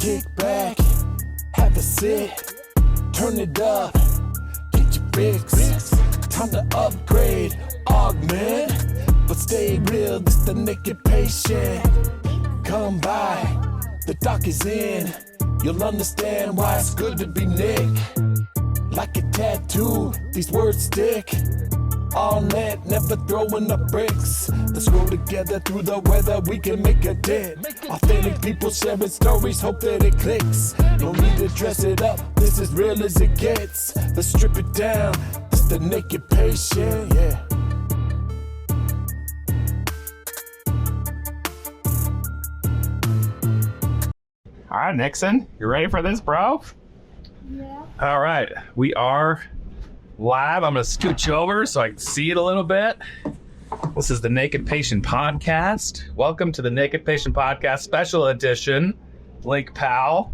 Kick back, have a sit, turn it up, get your fix. Time to upgrade, augment, but stay real, this the naked patient. Come by, the doc is in, you'll understand why it's good to be Nick. Like a tattoo, these words stick. All net, never throwing up bricks. Let's grow together through the weather, we can make a dent. Authentic people sharing stories, hope that it clicks. No need to dress it up, this is real as it gets. Let's strip it down, it's the naked patient, yeah. All right, Nixon, you ready for this, bro? Yeah. All right, we are live. I'm gonna scooch you over so I can see it a little bit. This is the Naked Patient Podcast. Welcome to the Naked Patient Podcast Special Edition. Lake Powell.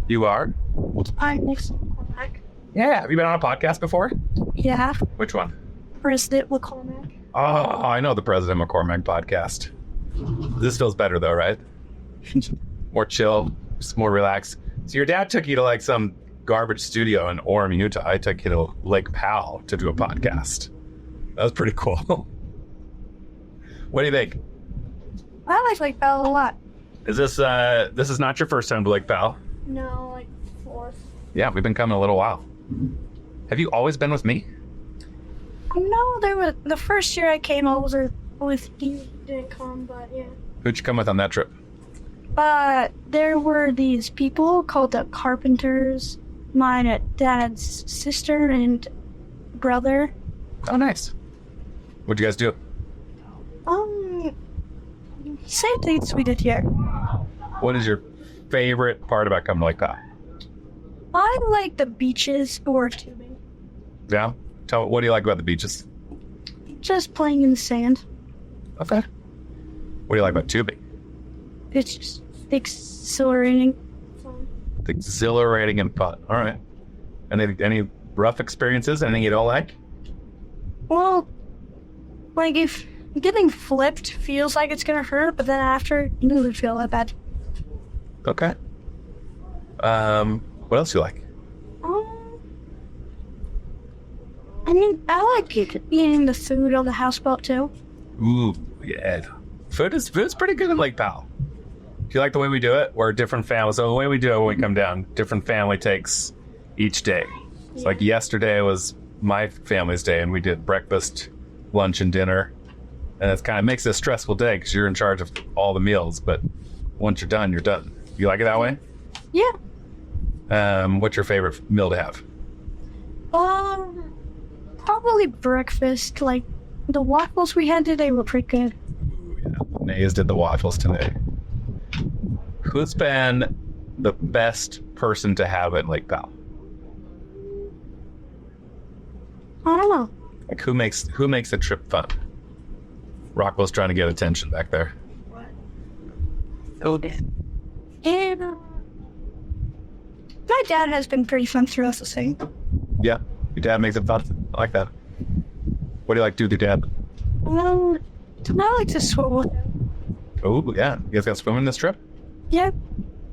You are? Hi, Nixon. Yeah, have you been on a podcast before? Yeah. Which one? President McCormack. Oh, I know the President McCormack podcast. This feels better though, right? More chill, just more relaxed. So your dad took you to like some garbage studio in Orem, Utah. I took you to Lake Powell to do a podcast. That was pretty cool. What do you think? I like Lake Powell a lot. Is this is not your first time to Lake Powell? No, like fourth. Yeah, we've been coming a little while. Have you always been with me? No, there was the first year I came over with you. Didn't come, but yeah. Who'd you come with on that trip? But there were these people called the Carpenters. My dad's sister and brother. Oh, nice. What'd you guys do? Same things we did here. What is your favorite part about coming to Lake Powell? I like the beaches or tubing. Yeah? What do you like about the beaches? Just playing in the sand. Okay. What do you like about tubing? It's just exhilarating. Fun. Exhilarating and fun. All right. Any rough experiences? Anything you don't like? Well, like if getting flipped feels like it's gonna hurt, but then after, you doesn't feel that bad. Okay. What else do you like? I mean, I like eating the food on the houseboat too. Ooh, yeah. Food's pretty good in Lake Powell. Do you like the way we do it? We're different families. So the way we do it when we come down, different family takes each day. It's like yesterday was my family's day, and we did breakfast, lunch, and dinner. And it kind of makes it a stressful day because you're in charge of all the meals. But once you're done, you're done. You like it that way? Yeah. What's your favorite meal to have? Probably breakfast. Like the waffles we had today were pretty good. Ooh, yeah. Nays did the waffles today. Who's been the best person to have at Lake Powell? I don't know. Like who makes the trip fun? Rockwell's trying to get attention back there. Oh, and my dad has been pretty fun throughout the thing. Yeah, your dad makes it fun. I like that. What do you like to do with your dad? I like to swim with him. Oh, yeah. You guys got swimming this trip? Yeah.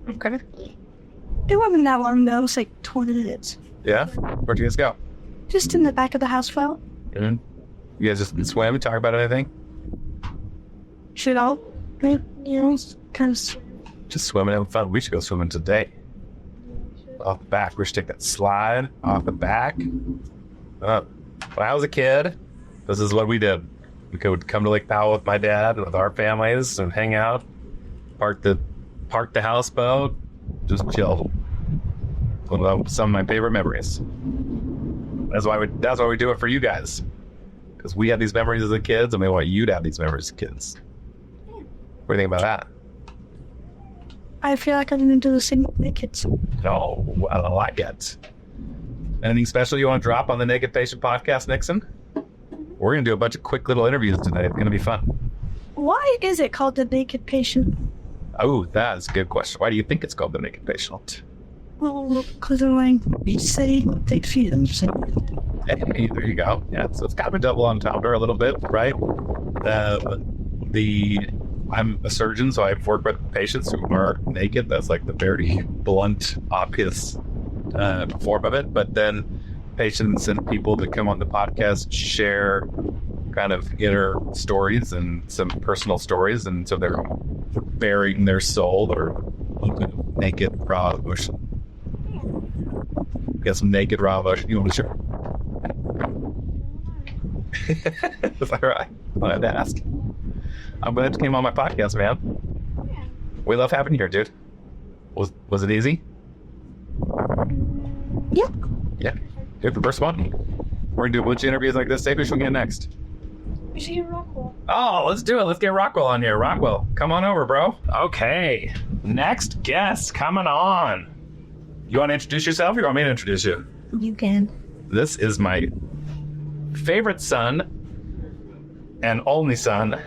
Okay. It wasn't that long though. It was like 20 minutes. Yeah? Where'd you guys go? Just in the back of the houseboat. Mm-hmm. You guys just swim, talk about anything? Should I? You know, kind of swim. Just swimming, having fun. We should go swimming today. Off the back. We should take that slide off the back. When I was a kid, this is what we did. We could come to Lake Powell with my dad and with our families and hang out, park the houseboat, just chill. Some of my favorite memories. That's why we do it for you guys, because we had these memories as a kids, and we want you to have these memories as kids. What do you think about that? I feel like I'm going to do the same with the kids. No, I don't like it. Anything special you want to drop on the Naked Patient Podcast, Nixon? We're going to do a bunch of quick little interviews today. It's going to be fun. Why is it called the Naked Patient? Oh, that's a good question. Why do you think it's called the Naked Patient? Well, because I'm like, you say they feed them. Hey, there you go. Yeah, so it's kind of a double entendre a little bit, right? The I'm a surgeon, so I've worked with patients who are naked. That's like the very blunt, obvious form of it. But then patients and people that come on the podcast share kind of inner stories and some personal stories, and so they're bearing their soul or naked raw emotion. Get some naked raw emotion you want to share? Is that right? I had to ask. I'm glad you came on my podcast, man. Yeah. We love having you here, dude. Was it easy? Yeah. Yeah. Dude, the first one. We're gonna do a bunch of interviews like this. Say who should we get next? We should get Rockwell. Oh, let's do it. Let's get Rockwell on here. Rockwell, come on over, bro. Okay. Next guest coming on. You want to introduce yourself or you want me to introduce you? You can. This is my favorite son and only son,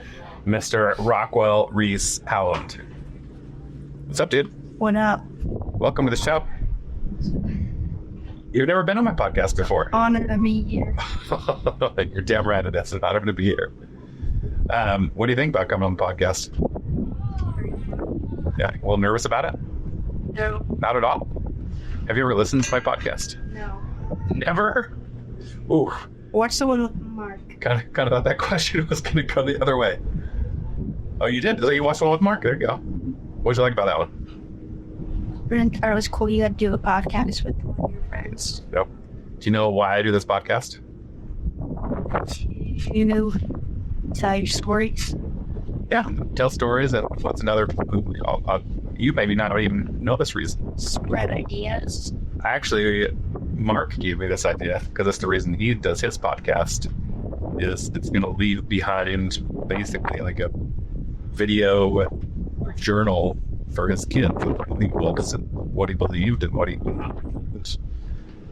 Mr. Rockwell Reese Howland. What's up, dude? What up? Welcome to the show. You've never been on my podcast before. Honored to be here. You're damn right it is. It's an honor to be here. What do you think about coming on the podcast? Yeah, a little nervous about it? No. Not at all. Have you ever listened to my podcast? No. Never? Ooh. Watch the one with Mark. Kind of thought that question was going to go the other way. Oh, you did? So you watched the one with Mark? There you go. What did you like about that one? It was cool. You got to do a podcast with one of your friends. Yep. Do you know why I do this podcast? You know, tell your stories. Yeah, tell stories. And what's another? You maybe not even know this reason. Spread ideas. Actually, Mark gave me this idea because that's the reason he does his podcast. Is it's going to leave behind basically like a video journal for his kids with what he was and what he believed and what he.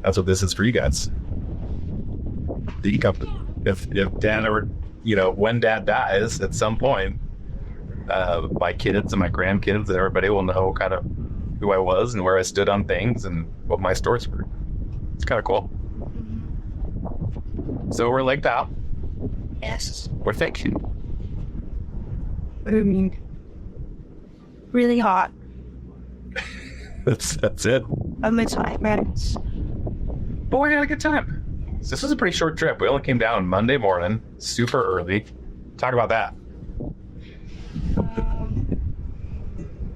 That's what this is for you guys. If Dad ever, when Dad dies at some point, my kids and my grandkids and everybody will know kind of who I was and where I stood on things and what my stories were. It's kind of cool. So we're like that. Yes. We're thinking. Really hot. That's it. I'm in 5 minutes. But we had a good time. This was a pretty short trip. We only came down Monday morning, super early. Talk about that.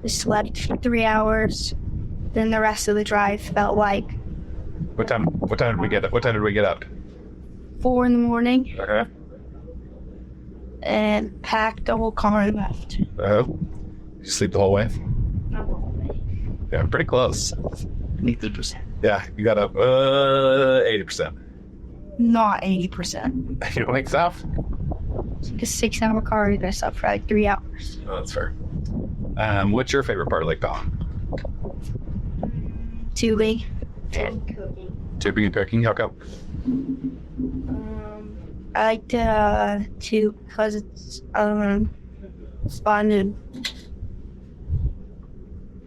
We slept for 3 hours. Then the rest of the drive felt like. What time did we get up? 4 in the morning. Okay. And packed the whole car and left. You sleep the whole way? Not the whole way. Yeah, pretty close. 80%. Yeah, you got up 80%. Not 80%. You don't think so? It's like a 6-hour car ride. I slept for like 3 hours. Oh, that's fair. What's your favorite part of Lake Powell? Tubing and cooking. Tubing and cooking? How come? I like to tube because it's fun and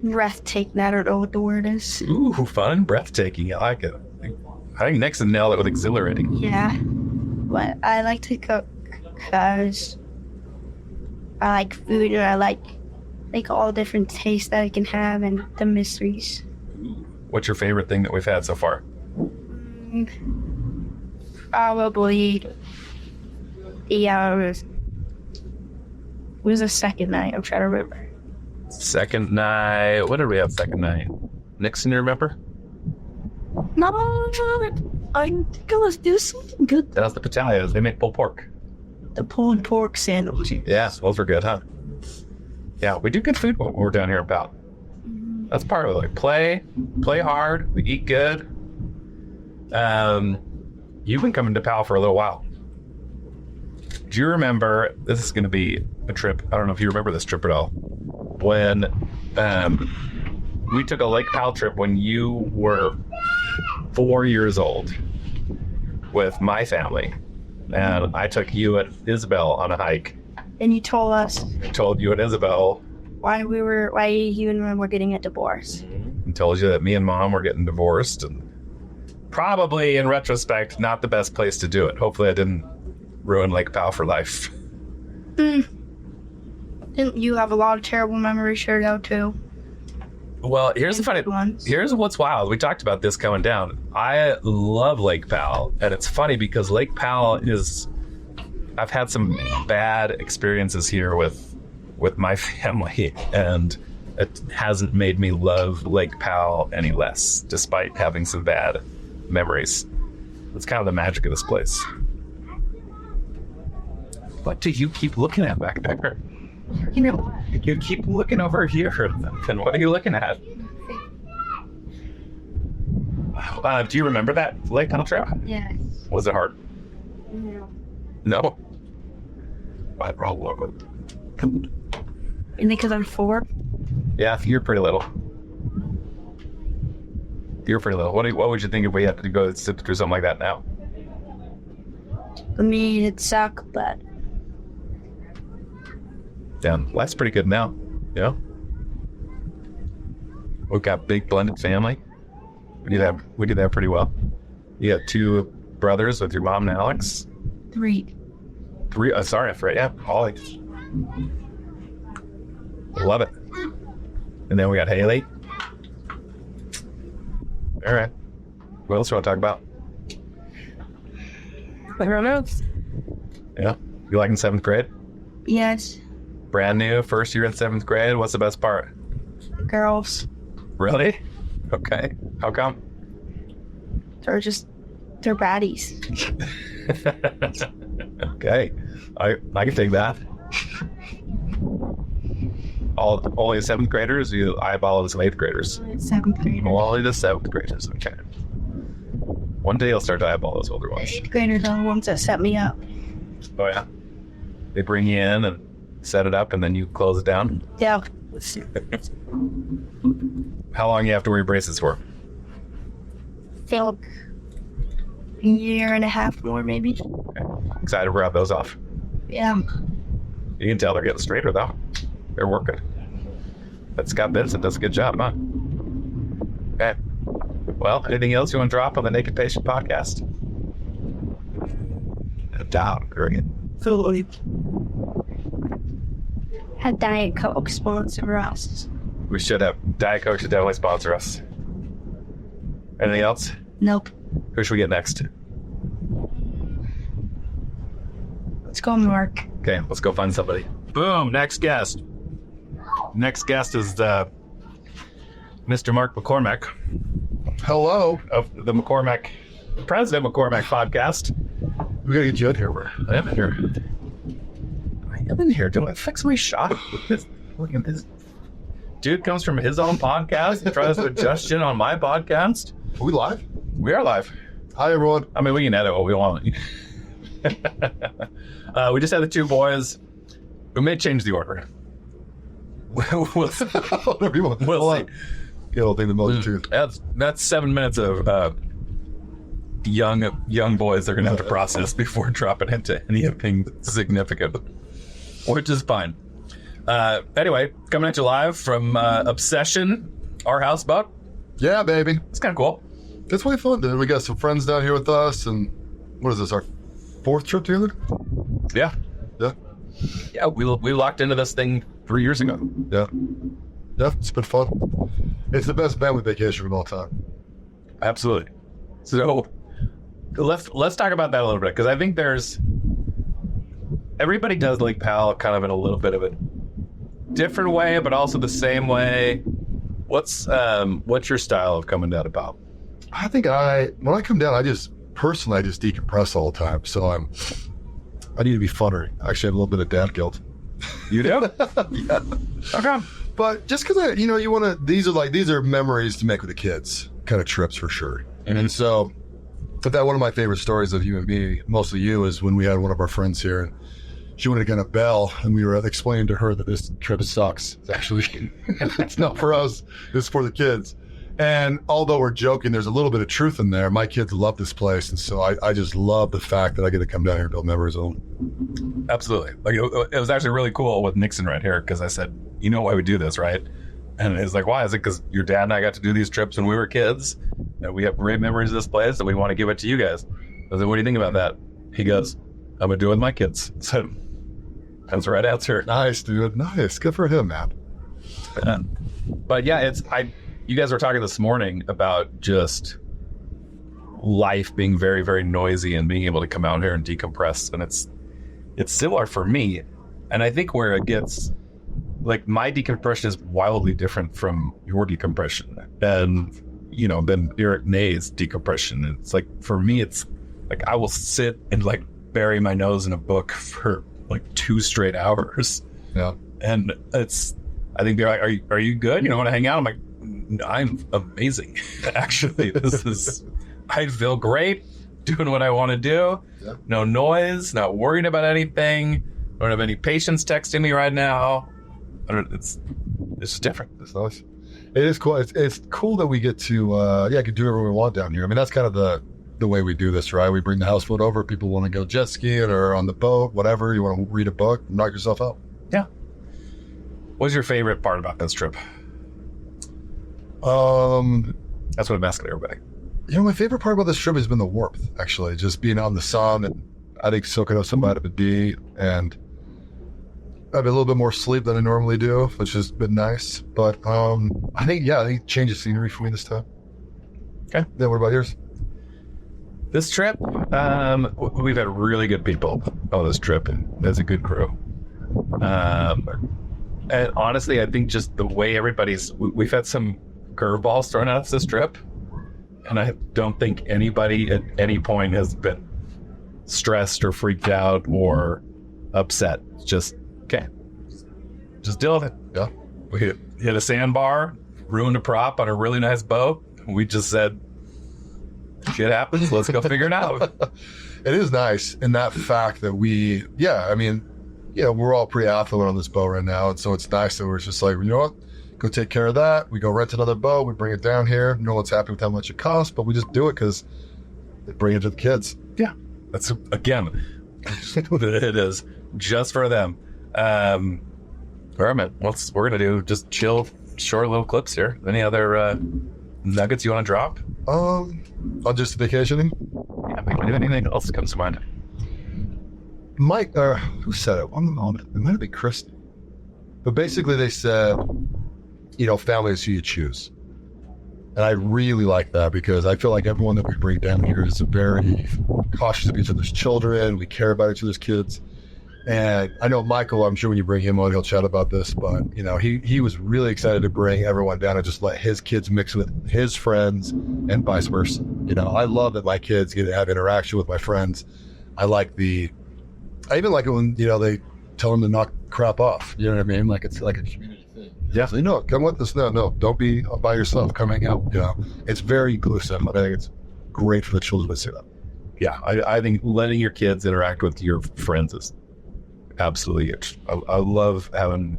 breathtaking. I don't know what the word is. Ooh, fun, breathtaking. I like it. I think Nixon nailed it with exhilarating. Yeah, but I like to cook because I like food and I like all different tastes that I can have and the mysteries. What's your favorite thing that we've had so far? Probably was the second night. I'm trying to remember. Second night. What did we have second night? Nixon, you remember? No, I think I was doing something good. That was the Patalios. They make pulled pork. The pulled pork sandwich. Yeah, those were good, huh? Yeah, we do good food when we're down here about. That's part of it. Like play hard, we eat good. You've been coming to Powell for a little while. Do you remember, this is going to be a trip, I don't know if you remember this trip at all, when we took a Lake Powell trip when you were 4 years old with my family, and I took you and Isabel on a hike. And you told us. I told you and Isabel why you and Mom were getting a divorce. And told you that me and Mom were getting divorced, and probably in retrospect, not the best place to do it. Hopefully I didn't ruin Lake Powell for life. Didn't you have a lot of terrible memories sure though too? Well, here's the funny. Ones. Here's what's wild. We talked about this coming down. I love Lake Powell, and it's funny because Lake Powell is. I've had some bad experiences here with my family, and it hasn't made me love Lake Powell any less, despite having some bad memories. It's kind of the magic of this place. What do you keep looking at back there? You know, You keep looking over here. Then what are you looking at? Do you remember that Lake Powell trail? yes. Was it hard? No. No. I probably. And because I'm 4. Yeah, you're pretty little. You're pretty little. What would you think if we had to go sit through something like that now? I mean, it'd suck, but Damn, life's pretty good now. Yeah. We've got big blended family. We do that pretty well. You got 2 brothers with your mom and Alex. 3. 3. Sorry, I forgot. Yeah, Ollie. Love it. And then we got Haley. All right. What else do you want to talk about? I don't know. Yeah. You liking 7th grade? Yes. Brand new, first year in 7th grade. What's the best part? Girls. Really? Okay. How come? They're baddies. Okay. I can take that. Only the 7th graders? You eyeball the 8th graders? 7th graders. Well, only the 7th graders. Okay. One day you'll start to eyeball those older ones. 8th graders are the ones that set me up. Oh, yeah? They bring you in and set it up, and then you close it down? Yeah. How long you have to wear your braces for? Feel a year and a half more, maybe. Okay. Excited to wrap those off. Yeah. You can tell they're getting straighter, though. They're working. But Scott Benson does a good job, huh? Okay. Well, anything else you want to drop on the Naked Patient podcast? No doubt. Very good. Had Diet Coke sponsor us. We should have. Diet Coke should definitely sponsor us. Anything else? Nope. Who should we get next? Let's go, Mark. Okay, let's go find somebody. Boom, next guest. Next guest is Mr. Mark McCormack Hello. of the President McCormack podcast. We gotta get you in here. I am in here. Do I fix my shot with this? Look at this. Dude comes from his own podcast and tries to adjust in on my podcast. Are we live? We are live. Hi, everyone. I mean, we can edit what we want. We just had the 2 boys. We may change the order. we'll see. Whatever you want. We'll see. You know, think the multitude. That's 7 minutes of young boys they're gonna have to process before dropping into anything significant, which is fine. Anyway, coming at you live from Obsession, our houseboat. Yeah, baby. It's kind of cool. It's way fun, dude. We got some friends down here with us, and what is this, our 4th trip together? Yeah, Yeah. we locked into this thing 3 years ago. Yeah. Yeah, it's been fun. It's the best family vacation of all time. Absolutely. So let's talk about that a little bit, because I think everybody does Lake Powell kind of in a little bit of a different way, but also the same way. What's your style of coming down to Powell? I think when I come down, I just decompress all the time. So I need to be funner. I actually have a little bit of dad guilt. You do? Yeah. Okay. But just because you want to, these are memories to make with the kids, kind of trips for sure. Mm-hmm. And so, but that one of my favorite stories of you and me, mostly you, is when we had one of our friends here and she wanted to get a bell, and we were explaining to her that this trip sucks. It's actually, it's not for us. It's for the kids. And although we're joking, there's a little bit of truth in there. My kids love this place, and so I just love the fact that I get to come down here and build memories of them. Absolutely. Like it was actually really cool with Nixon right here, because I said, you know why we do this, right? And it's like, why? Is it because your dad and I got to do these trips when we were kids, and we have great memories of this place, and we want to give it to you guys? I said, what do you think about that? He goes, I'm gonna do it with my kids. So That's the right answer. Nice, dude. Nice. Good for him, man. But yeah, you guys were talking this morning about just life being very, very noisy and being able to come out here and decompress. And it's similar for me. And I think where it gets, like, my decompression is wildly different from your decompression and, than Eric Nay's decompression. It's like, for me, it's like, I will sit and like bury my nose in a book for like 2 straight hours. Yeah. And I think they're like, are you good? You don't want to hang out? I'm like, I'm amazing. Actually, I feel great doing what I want to do. Yeah. No noise, not worrying about anything. Don't have any patients texting me right now. It's just different. It's nice. It is cool. It's cool that we get to, can do whatever we want down here. I mean, that's kind of the way we do this, right? We bring the houseboat over. People want to go jet skiing or on the boat, whatever. You want to read a book, knock yourself out. Yeah. What's your favorite part about this trip? That's what I'm asking everybody. My favorite part about this trip has been the warmth, actually. Just being out in the sun and I think soaking up some vitamin D, and I have a little bit more sleep than I normally do, which has been nice. But I think change of scenery for me this time. Okay. Yeah, what about yours? This trip, we've had really good people on this trip. There's a good crew. And honestly, I think just the way we've had some curveballs thrown at us this trip. And I don't think anybody at any point has been stressed or freaked out or upset. Just, okay, just deal with it. Yeah. We hit a sandbar, ruined a prop on a really nice boat. We just said, shit happens, let's go figure it out. It is nice in that fact that we're all pretty affluent on this boat right now. And so it's nice that we're just like, you know what? Go take care of that. We go rent another boat. We bring it down here. No one's happy with how much it costs, but we just do it because they bring it to the kids. Yeah. That's, again, it is just for them. All right, man. We're going to do just chill, short little clips here. Any other nuggets you want to drop? On just vacationing? Yeah, we can do anything else that comes to mind. Mike, who said it? One moment. It might have been Christy. But basically they said, family is who you choose. And I really like that because I feel like everyone that we bring down here is very cautious of each other's children. We care about each other's kids. And I know Michael, I'm sure when you bring him on, he'll chat about this, but he was really excited to bring everyone down and just let his kids mix with his friends and vice versa. I love that my kids get to have interaction with my friends. I even like it when, they tell them to knock crap off. You know what I mean? Like it's like a community thing. Yeah. So, no, come with us. No, don't be by yourself. Come hang out. It's very inclusive. I think it's great for the children to see that. Yeah. I think letting your kids interact with your friends is absolutely it. I love having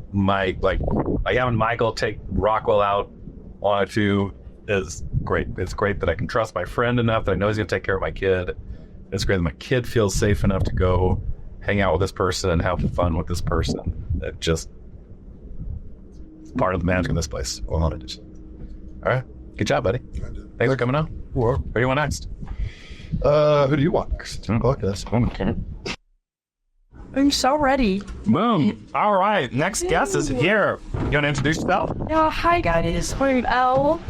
having Michael take Rockwell out on a 2 is great. It's great that I can trust my friend enough that I know he's going to take care of my kid. It's great that my kid feels safe enough to go hang out with this person and have fun with this person. That just part of the magic of this place. All right. Good job, buddy. Thanks for coming on. Where do you want next? Who do you want next? Podcast. I'm so ready. Boom. All right. Next guest is here. You want to introduce yourself? Yeah, hi guys. I'm Elle.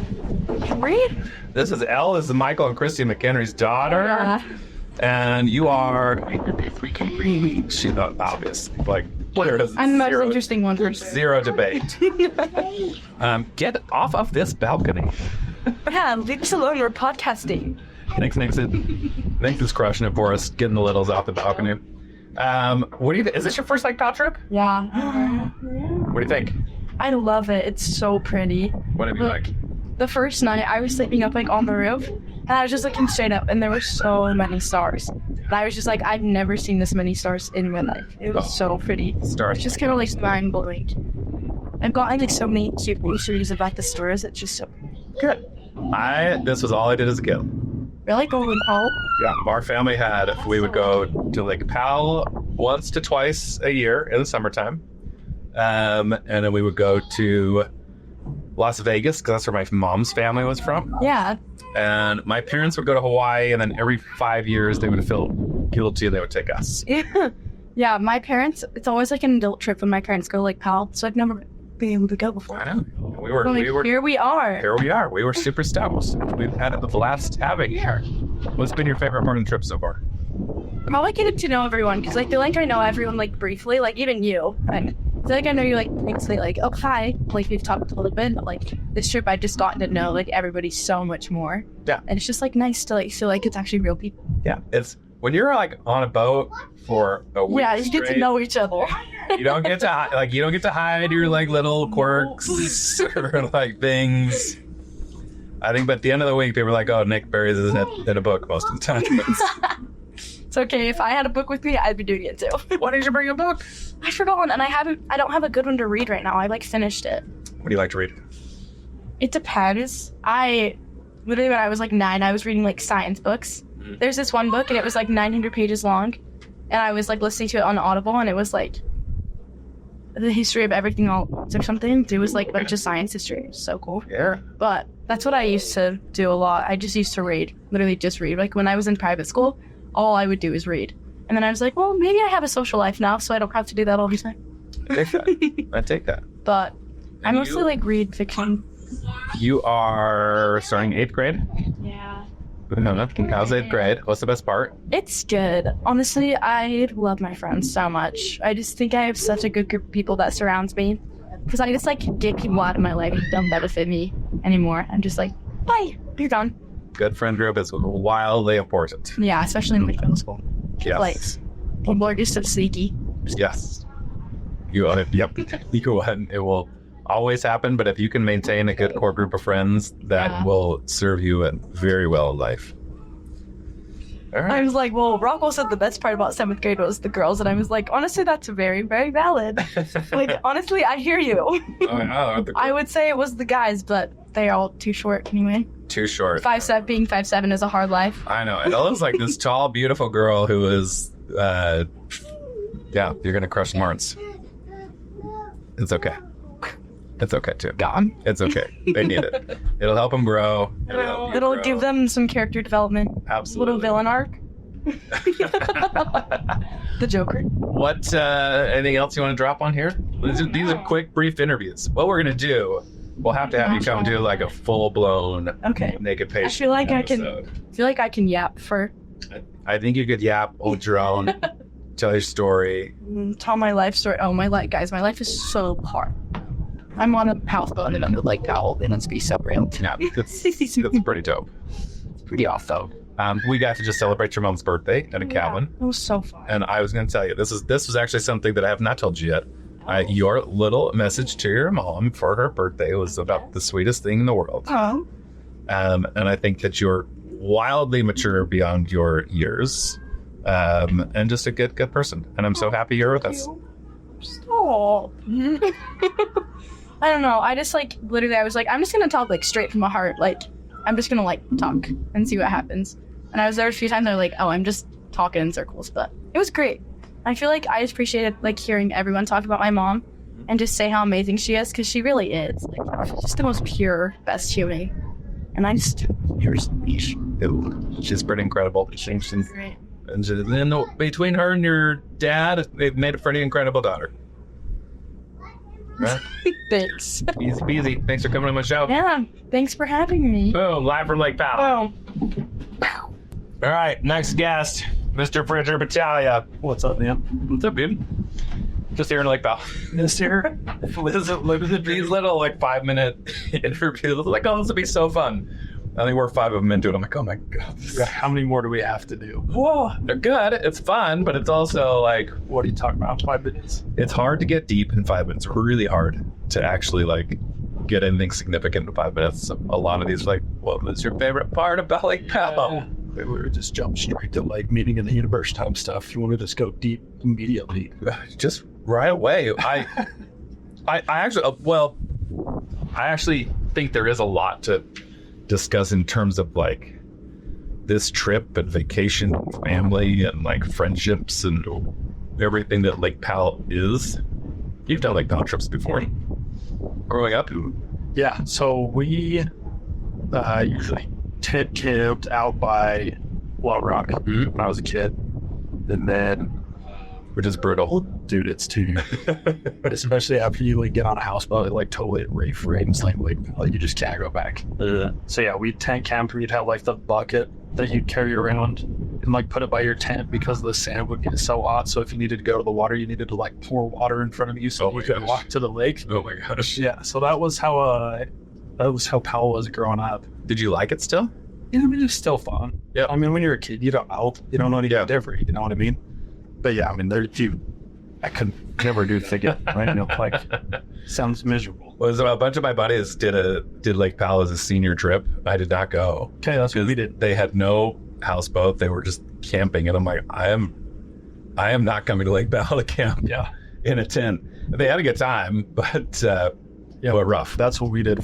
Reed? This is Elle. This is Michael and Christy McHenry's daughter. Yeah. And you are... She's not obvious. I'm the most interesting one. Zero debate. Get off of this balcony. Yeah, leave us alone. We're podcasting. Nick's is crushing it for us, getting the littles off the balcony. What do you think? Is this your first Lake Powell trip? Yeah. What do you think? I love it. It's so pretty. What have you liked? The first night, I was sleeping up on the roof, and I was just looking straight up, and there were so many stars. And I was just like, I've never seen this many stars in my life. It was so pretty. Stars. It's just kind of mind-blowing. I've gotten so many cute pictures about the stars. It's just so good. This was all I did as a kid. Really? Go with Powell? Yeah, our family we would go to Lake Powell once to twice a year in the summertime. And then we would go to Las Vegas, because that's where my mom's family was from. Yeah. And my parents would go to Hawaii, and then every 5 years they would feel guilty and they would take us. Yeah. Yeah, my parents, it's always like an adult trip when my parents go like Powell, so I've never been able to go before. I know. But, like, here we are. Here we are. We were super stoked. We've had a blast having you here. What's been your favorite part of the trip so far? Probably getting to know everyone, because I feel like I know everyone like briefly, like even you. I feel like I know you like briefly, like, oh, hi. Like we've talked a little bit, but like this trip I just gotten to know like everybody so much more. Yeah. And it's just like nice to like feel like it's actually real people. Yeah. It's when you're like on a boat for a week Yeah, you get to straight, know each other. you don't get to hide your like little quirks or like things. I think, but at the end of the week, people are like, "Oh, Nick buries his head in a book most of the time." It's okay. If I had a book with me, I'd be doing it too. Why didn't you bring a book? I forgot, and I don't have a good one to read right now. I like finished it. What do you like to read? It depends. I literally, when I was like 9, I was reading like science books. There's this one book, and it was like 900 pages long, and I was like listening to it on Audible, and it was like the history of everything all or something. It was like a bunch of science history. It was so cool. Yeah. But that's what I used to do a lot. I just used to read, literally just read. Like when I was in private school, all I would do is read. And then I was like, well, maybe I have a social life now, so I don't have to do that all the time. Take that. I take that. But I And mostly like read fiction. You are starting 8th grade? Yeah. No. How's 8th grade? What's the best part? It's good. Honestly, I love my friends so much. I just think I have such a good group of people that surrounds me. Because I just like get people out of my life who don't benefit me anymore. I'm just like, bye, you're gone. Good friend group is wildly important. Yeah, especially in middle school. Yes. Like, people are just so sneaky. Yes. Yep. You go ahead. It will always happen, but if you can maintain a good core group of friends, that will serve you very well in life. All right. I was like, well, Rockwell said the best part about 7th grade was the girls, and I was like, honestly, that's very, very valid. Like, honestly, I hear you. I would say it was the guys, but they're all too short anyway. Too short. 5'7", being 5'7" is a hard life. I know. It looks like this tall, beautiful girl who is, you're gonna crush Martins. It's okay. It's okay too. Gone. It's okay. They need it. It'll help them grow. It'll give them some character development. Absolutely. Little villain arc. The Joker. What, anything else you want to drop on here? These are quick, brief interviews. What we're going to do, we'll have to have you come do like a full-blown naked patient I feel like episode. I can yap for. I think you could yap, hold your own, tell your story. Tell my life story. Oh, my life is so hard. I'm on a houseboat and I'm like Powell, and let's be so real. Yeah, that's pretty dope. It's pretty off though. We got to just celebrate your mom's birthday at a cabin. It was so fun. And I was going to tell you, this was actually something that I have not told you yet. Your little message to your mom for her birthday was about the sweetest thing in the world. Oh. And I think that you're wildly mature beyond your years, and just a good person. And I'm so happy you're with us. Stop. I don't know. I just like literally. I was like, I'm just gonna talk like straight from my heart. Like, I'm just gonna like talk and see what happens. And I was there a few times. They're like, oh, I'm just talking in circles, but it was great. I feel like I just appreciated like hearing everyone talk about my mom and just say how amazing she is, because she really is. Like, she's just the most pure, best human. And I just, she's pretty incredible. She's great. And then between her and your dad, they've made a pretty incredible daughter. Right? Thanks. Easy peasy. Thanks for coming on my show. Yeah, thanks for having me. Boom, live from Lake Powell. Oh. All right, next guest, Mr. Bridger Battaglia. What's up, man? What's up, dude? Just here in Lake Powell. This here? These little like 5-minute interviews. Like, oh, this will be so fun. I think we're 5 of them into it. I'm like, oh my god. How many more do we have to do? Whoa, they're good. It's fun, but it's also like, What are you talking about? 5 minutes? it's hard to get deep in 5 minutes. Really hard to actually like get anything significant in 5 minutes. A lot of these are like, what was your favorite part about Lake Powell? We were just jump straight to like meeting in the universe type stuff. You want to just go deep immediately? Just right away. I actually think there is a lot to discuss in terms of like this trip and vacation and family and like friendships and everything that Lake Powell is. You've done Lake Powell trips before. Growing up? Yeah, so we usually tent camped out by Long Rock when I was a kid. And then which is brutal. Dude, it's too. Especially after you like get on a houseboat, it like totally reframes like you just can't go back. So yeah, we'd tent camp. We'd have like the bucket that you'd carry around and like put it by your tent because the sand would get so hot. So if you needed to go to the water, you needed to like pour water in front of you so you could walk to the lake. Oh my gosh. Yeah. So that was how Powell was growing up. Did you like it still? Yeah, I mean, it's still fun. Yeah. I mean, when you're a kid, you don't know anything different. You know what I mean? But yeah, I mean, I could never do ticket, right? Like, sounds miserable. Well, so a bunch of my buddies did Lake Powell as a senior trip. I did not go. Okay, that's what we did. They had no houseboat. They were just camping, and I'm like, I am not coming to Lake Powell to camp. Yeah, in a tent. They had a good time, but but rough. That's what we did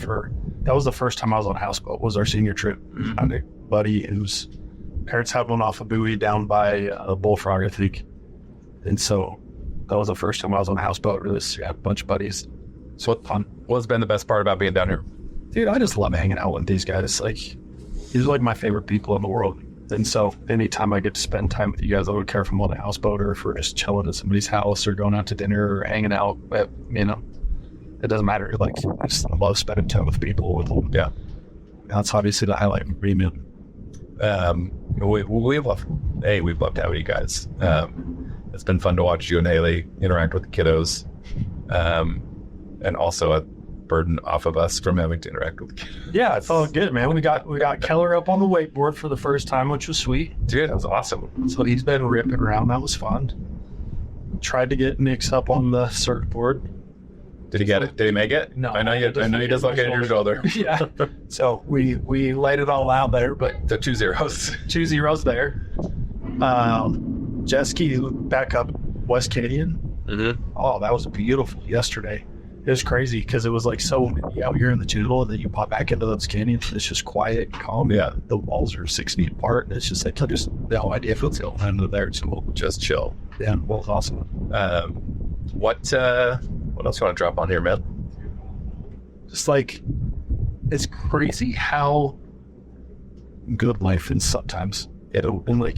that was the first time I was on a houseboat, was our senior trip. I had a buddy whose parents had one off a buoy down by Bullfrog, I think. And so that was the first time I was on a houseboat. Really, had a bunch of buddies. So it's fun. What's been the best part about being down here? Dude, I just love hanging out with these guys. Like, these are like my favorite people in the world. And so anytime I get to spend time with you guys, I don't care if I'm on a houseboat or if we're just chilling at somebody's house or going out to dinner or hanging out, it doesn't matter. Like, I just love spending time with people. Yeah. That's obviously the highlight of me, man. We've loved having you guys. It's been fun to watch you and Haley interact with the kiddos. And also a burden off of us from having to interact with the kiddos. Yeah, it felt good, man. We got Keller up on the wakeboard for the first time, which was sweet. Dude, that was awesome. So he's been ripping around. That was fun. Tried to get Nick's up on the surfboard. Did he get it? Did he make it? No. I know he does look at your shoulder. Yeah. So we laid it all out there, but The 2 zeros. 2 zeros there. Jet ski back up West Canyon. Mm-hmm. Oh, that was beautiful yesterday. It was crazy because it was like so windy out here in the Toodle, and then you pop back into those canyons. It's just quiet and calm. Yeah. The walls are 6 feet apart, and it's just like just no idea if it's still under there. So we'll Just chill. yeah, well, it's awesome. What else you want to drop on here, man? Just like, it's crazy how good life is sometimes. And like,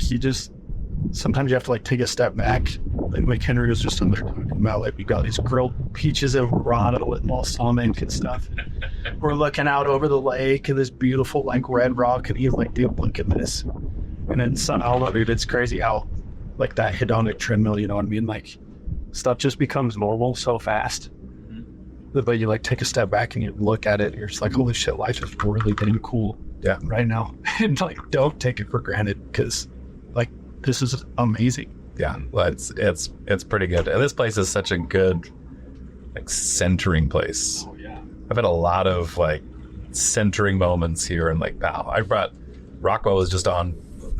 sometimes you have to like take a step back. Like Henry was just in there talking about, like, we got these grilled peaches and grotto and balsamic and stuff. We're looking out over the lake and this beautiful like red rock, and he's like, dude, look at this. And then somehow, dude, it's crazy how like that hedonic treadmill, you know what I mean? Like, stuff just becomes normal so fast. But you like take a step back and you look at it and you're just like, holy shit, life is really getting cool right now. And like, don't take it for granted, because like, this is amazing. Yeah, well, it's pretty good. And this place is such a good like centering place. Oh yeah. I've had a lot of like centering moments here in Lake Powell. Rockwell was just on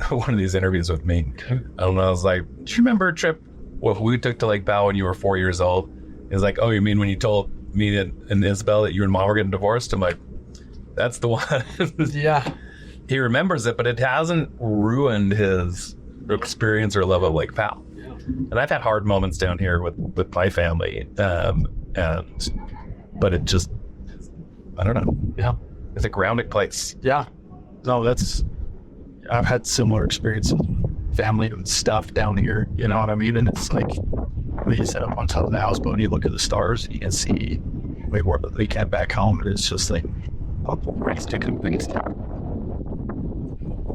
one of these interviews with me. And I was like, do you remember a trip we took to Lake Powell when you were 4 years old? He's like, oh, you mean when you told me and Isabel that you and Mom were getting divorced? I'm like, that's the one. Yeah. He remembers it, but it hasn't ruined his experience or love of Lake Powell. Yeah. And I've had hard moments down here with my family, but it just, I don't know. Yeah. It's a grounding place. Yeah. No, I've had similar experiences with family and stuff down here, you know what I mean? And it's like, when you sit up on top of the houseboat and you look at the stars, and you can see like where the weekend back home, and it's just like, oh, race ticket things.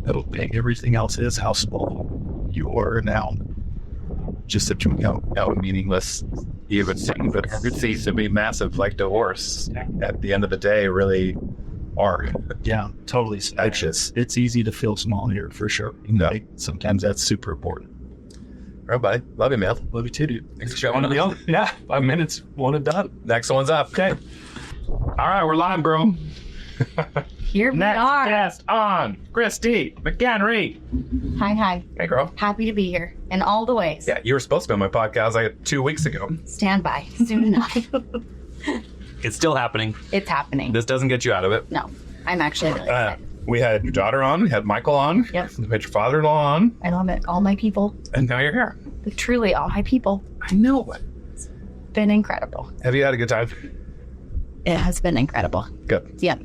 It'll think everything else is how small you are now. Just a meaningless even thing, but it seems to be massive, like divorce. At the end of the day, really are. Yeah, totally. It's easy to feel small here for sure. No. Like, sometimes that's super important. All right, buddy. Love you, man. Love you too, dude. Thanks for showing up. Yeah, 5 minutes, one and done. Next one's up. Okay. All right, we're live, bro. Here we Next are. guest on Christy McHenry. Hi. Hey, girl. Happy to be here in all the ways. Yeah, you were supposed to be on my podcast like 2 weeks ago. Stand by. Soon enough. It's still happening. It's happening. This doesn't get you out of it. No, I'm actually really excited. We had your daughter on. We had Michael on. Yep. We had your father-in-law on. I love it. All my people. And now you're here. Truly all my people. I know. Been incredible. Have you had a good time? It has been incredible. Good. Yep.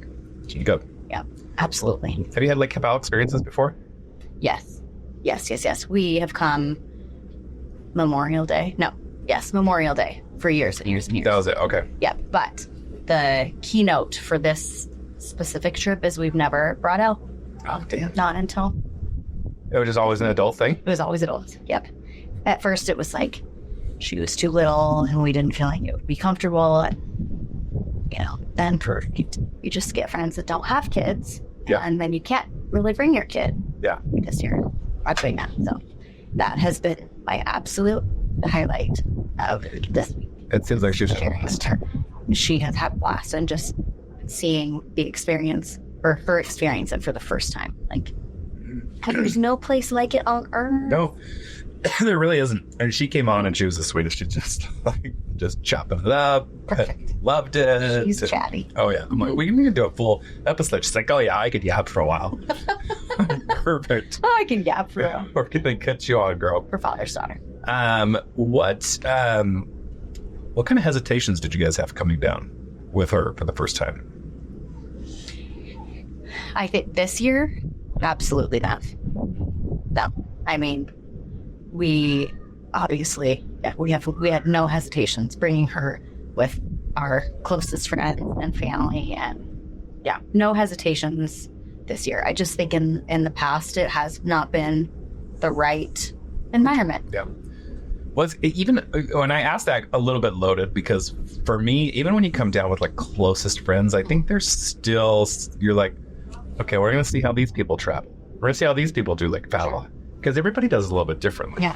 Good. Yep. Absolutely. Have you had Lake Powell experiences before? Yes. We have come Memorial Day. No, yes, Memorial Day for years and years and years. That was it. Okay. Yeah, but the keynote for this specific trip is we've never brought Elle. Oh, damn. Not until It was just always an adult thing. it was always adults. Yep. At first, it was like she was too little, and we didn't feel like it would be comfortable. And, then you just get friends that don't have kids, Yeah. and then you can't really bring your kid Yeah. this year. I'm doing that, so that has been my absolute highlight of this week. It seems like she was Experienced her. She has had a blast, and just seeing the experience or her experience it for the first time. Like, there's no place like it on earth. No, there really isn't. And she came on and she was the sweetest. She just chopping it up. Perfect. Loved it. She's chatty. Oh yeah. I'm like, we need to do a full episode. She's like, oh yeah, I could yap for a while. Perfect. Oh, I can gap for real. Or can they cut you on, girl? For father's daughter. What kind of hesitations did you guys have coming down with her for the first time? I think this year, absolutely not. No. I mean, we obviously, we had no hesitations bringing her with our closest friends and family, and no hesitations this year. I just think in the past, it has not been the right environment. Yeah. Was it even when I asked that a little bit loaded, because for me, even when you come down with like closest friends, I think there's still, you're like, okay, we're going to see how these people trap. We're going to see how these people do like paddle. Because everybody does it a little bit differently. Yeah.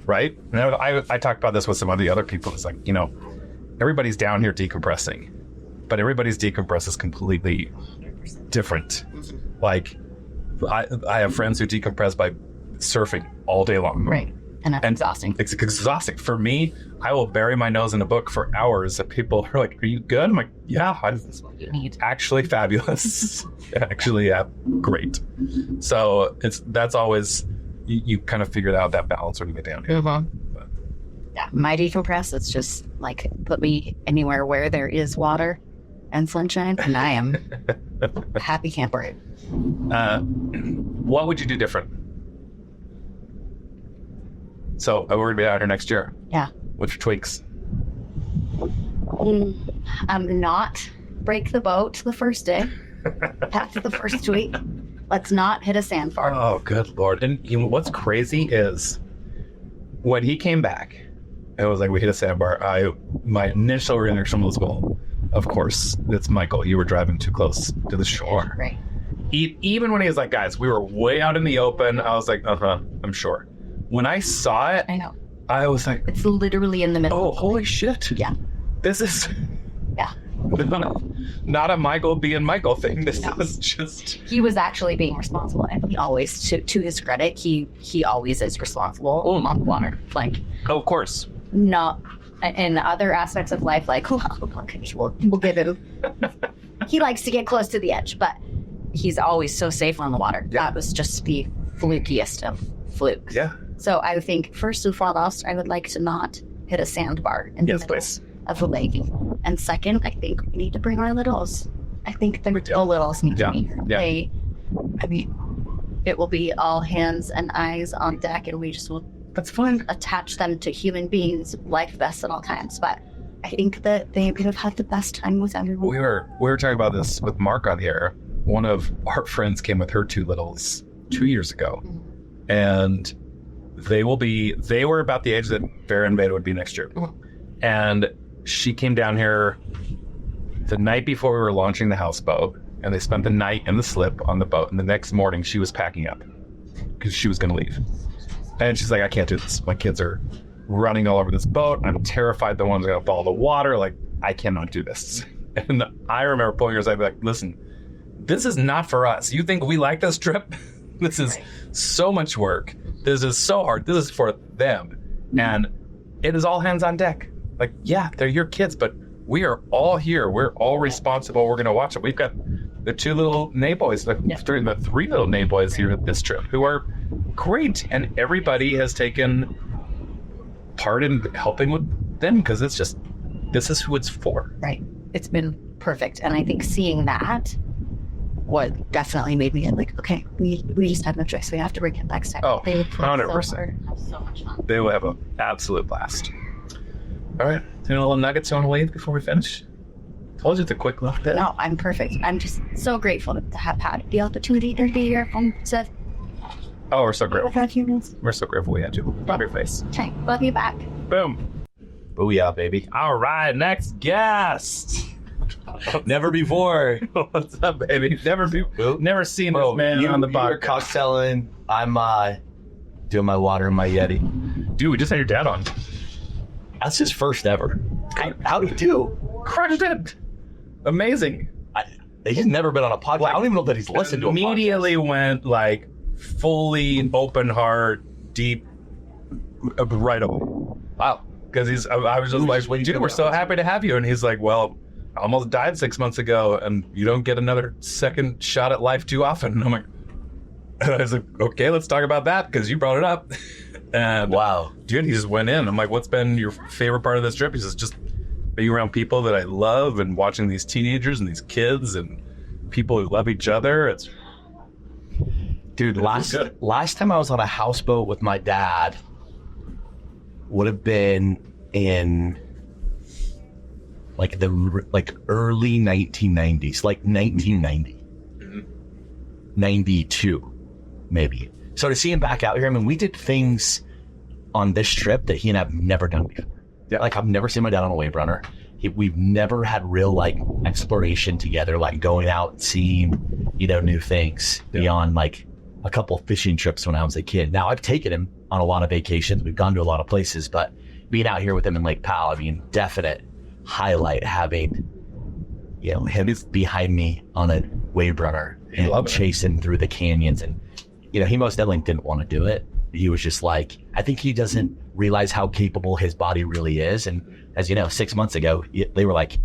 Right? And I talked about this with some of the other people. It's like, everybody's down here decompressing, but everybody's decompress is completely different. Like, I have friends who decompress by surfing all day long. Right. And that's exhausting. It's exhausting. For me, I will bury my nose in a book for hours and people are like, are you good? I'm like, yeah, I'm You need. actually fabulous. Actually, great. So that's always, you kind of figure out that balance when you get down here. Yeah, my decompress, it's just like put me anywhere where there is water and sunshine, and I am a happy camper. What would you do different? So we're gonna be out here next year. Yeah. What's your tweaks? Not break the boat the first day. After the first week. Let's not hit a sandbar. Oh, good Lord. And what's crazy is when he came back, it was like we hit a sandbar. My initial reaction was, well, of course, it's Michael. You were driving too close to the shore. Right. Even when he was like, guys, we were way out in the open, I was like, I'm sure. When I saw it, I know. I was like, It's literally in the middle. oh, holy shit. Yeah. This is Yeah. not a Michael being Michael thing. This No. is just... He was actually being responsible, and he always, to his credit, he always is responsible on the water. Like, Oh, of course. not in other aspects of life, like, oh, okay, we'll give him. He likes to get close to the edge, but he's always so safe on the water. Yeah. That was just the flukiest of flukes. Yeah. So I think first and foremost, I would like to not hit a sandbar in the Yes, middle please. of the lake. And second, I think we need to bring our littles. I think the littles need to be here. Yeah. It will be all hands and eyes on deck, and we just will That's fine. attach them to human beings, life vests at all times. But I think that they would have had the best time with everyone. We were talking about this with Mark on the air. One of our friends came with her two littles 2 years ago, and they were about the age that Farrah and Beta would be next year. And she came down here the night before we were launching the houseboat, and they spent the night in the slip on the boat. And the next morning, she was packing up because she was going to leave. And she's like, I can't do this. My kids are running all over this boat. I'm terrified the one's going to fall in the water. Like, I cannot do this. And I remember pulling her aside, like, listen, this is not for us. You think we like this trip? This is so much work. This is so hard. This is for them. And it is all hands on deck. Like, yeah, they're your kids, but we are all here. We're all responsible. We're going to watch it. We've got the two little Nay boys, the three little Nay boys here at this trip who are great. And everybody has taken part in helping with them because it's just, this is who it's for. Right. It's been perfect. And I think seeing that what definitely made me like, okay, we just have no choice. We have to bring him next time. Oh, They would play 100%. so hard and have so much fun. They will have an absolute blast. All right. Any little nuggets you want to leave before we finish? Told you it's a quick little bit. No, I'm perfect. I'm just so grateful to have had the opportunity to be here from Seth. Oh, we're so grateful. For a few minutes. We're so grateful we had you. Love your face. Okay, love you back. Boom. Booyah, baby. All right, next guest. Never before. What's up, baby? Never seen Bro, this man on the you're podcast. cocktailing. I'm doing my water in my Yeti. Dude, we just had your dad on. That's his first ever. How'd he do? Crushed it. Amazing. He's never been on a podcast. I don't even know that he's listened to a podcast. Immediately went like fully open heart, deep, right away. Wow. Because I was just like, dude, we're so happy to have you. And he's like, well, I almost died 6 months ago, and you don't get another second shot at life too often. And I'm like, and I was like, okay, let's talk about that because you brought it up. And Wow. dude, he just went in. I'm like, what's been your favorite part of this trip? He says, just being around people that I love and watching these teenagers and these kids and people who love each other. It's Dude, last time I was on a houseboat with my dad would have been in like the early 1990s, like 1990, 92, maybe. So to see him back out here, I mean, we did things on this trip that he and I have never done before. Yeah. Like I've never seen my dad on a wave runner. We've never had real like exploration together, like going out and seeing, new things beyond like a couple fishing trips when I was a kid. Now I've taken him on a lot of vacations. We've gone to a lot of places, but being out here with him in Lake Powell, I mean, definite highlight having, him behind me on a wave runner and chasing through the canyons. And, he most definitely didn't want to do it. He was just like, I think he doesn't realize how capable his body really is. And as you know, 6 months ago, they were like,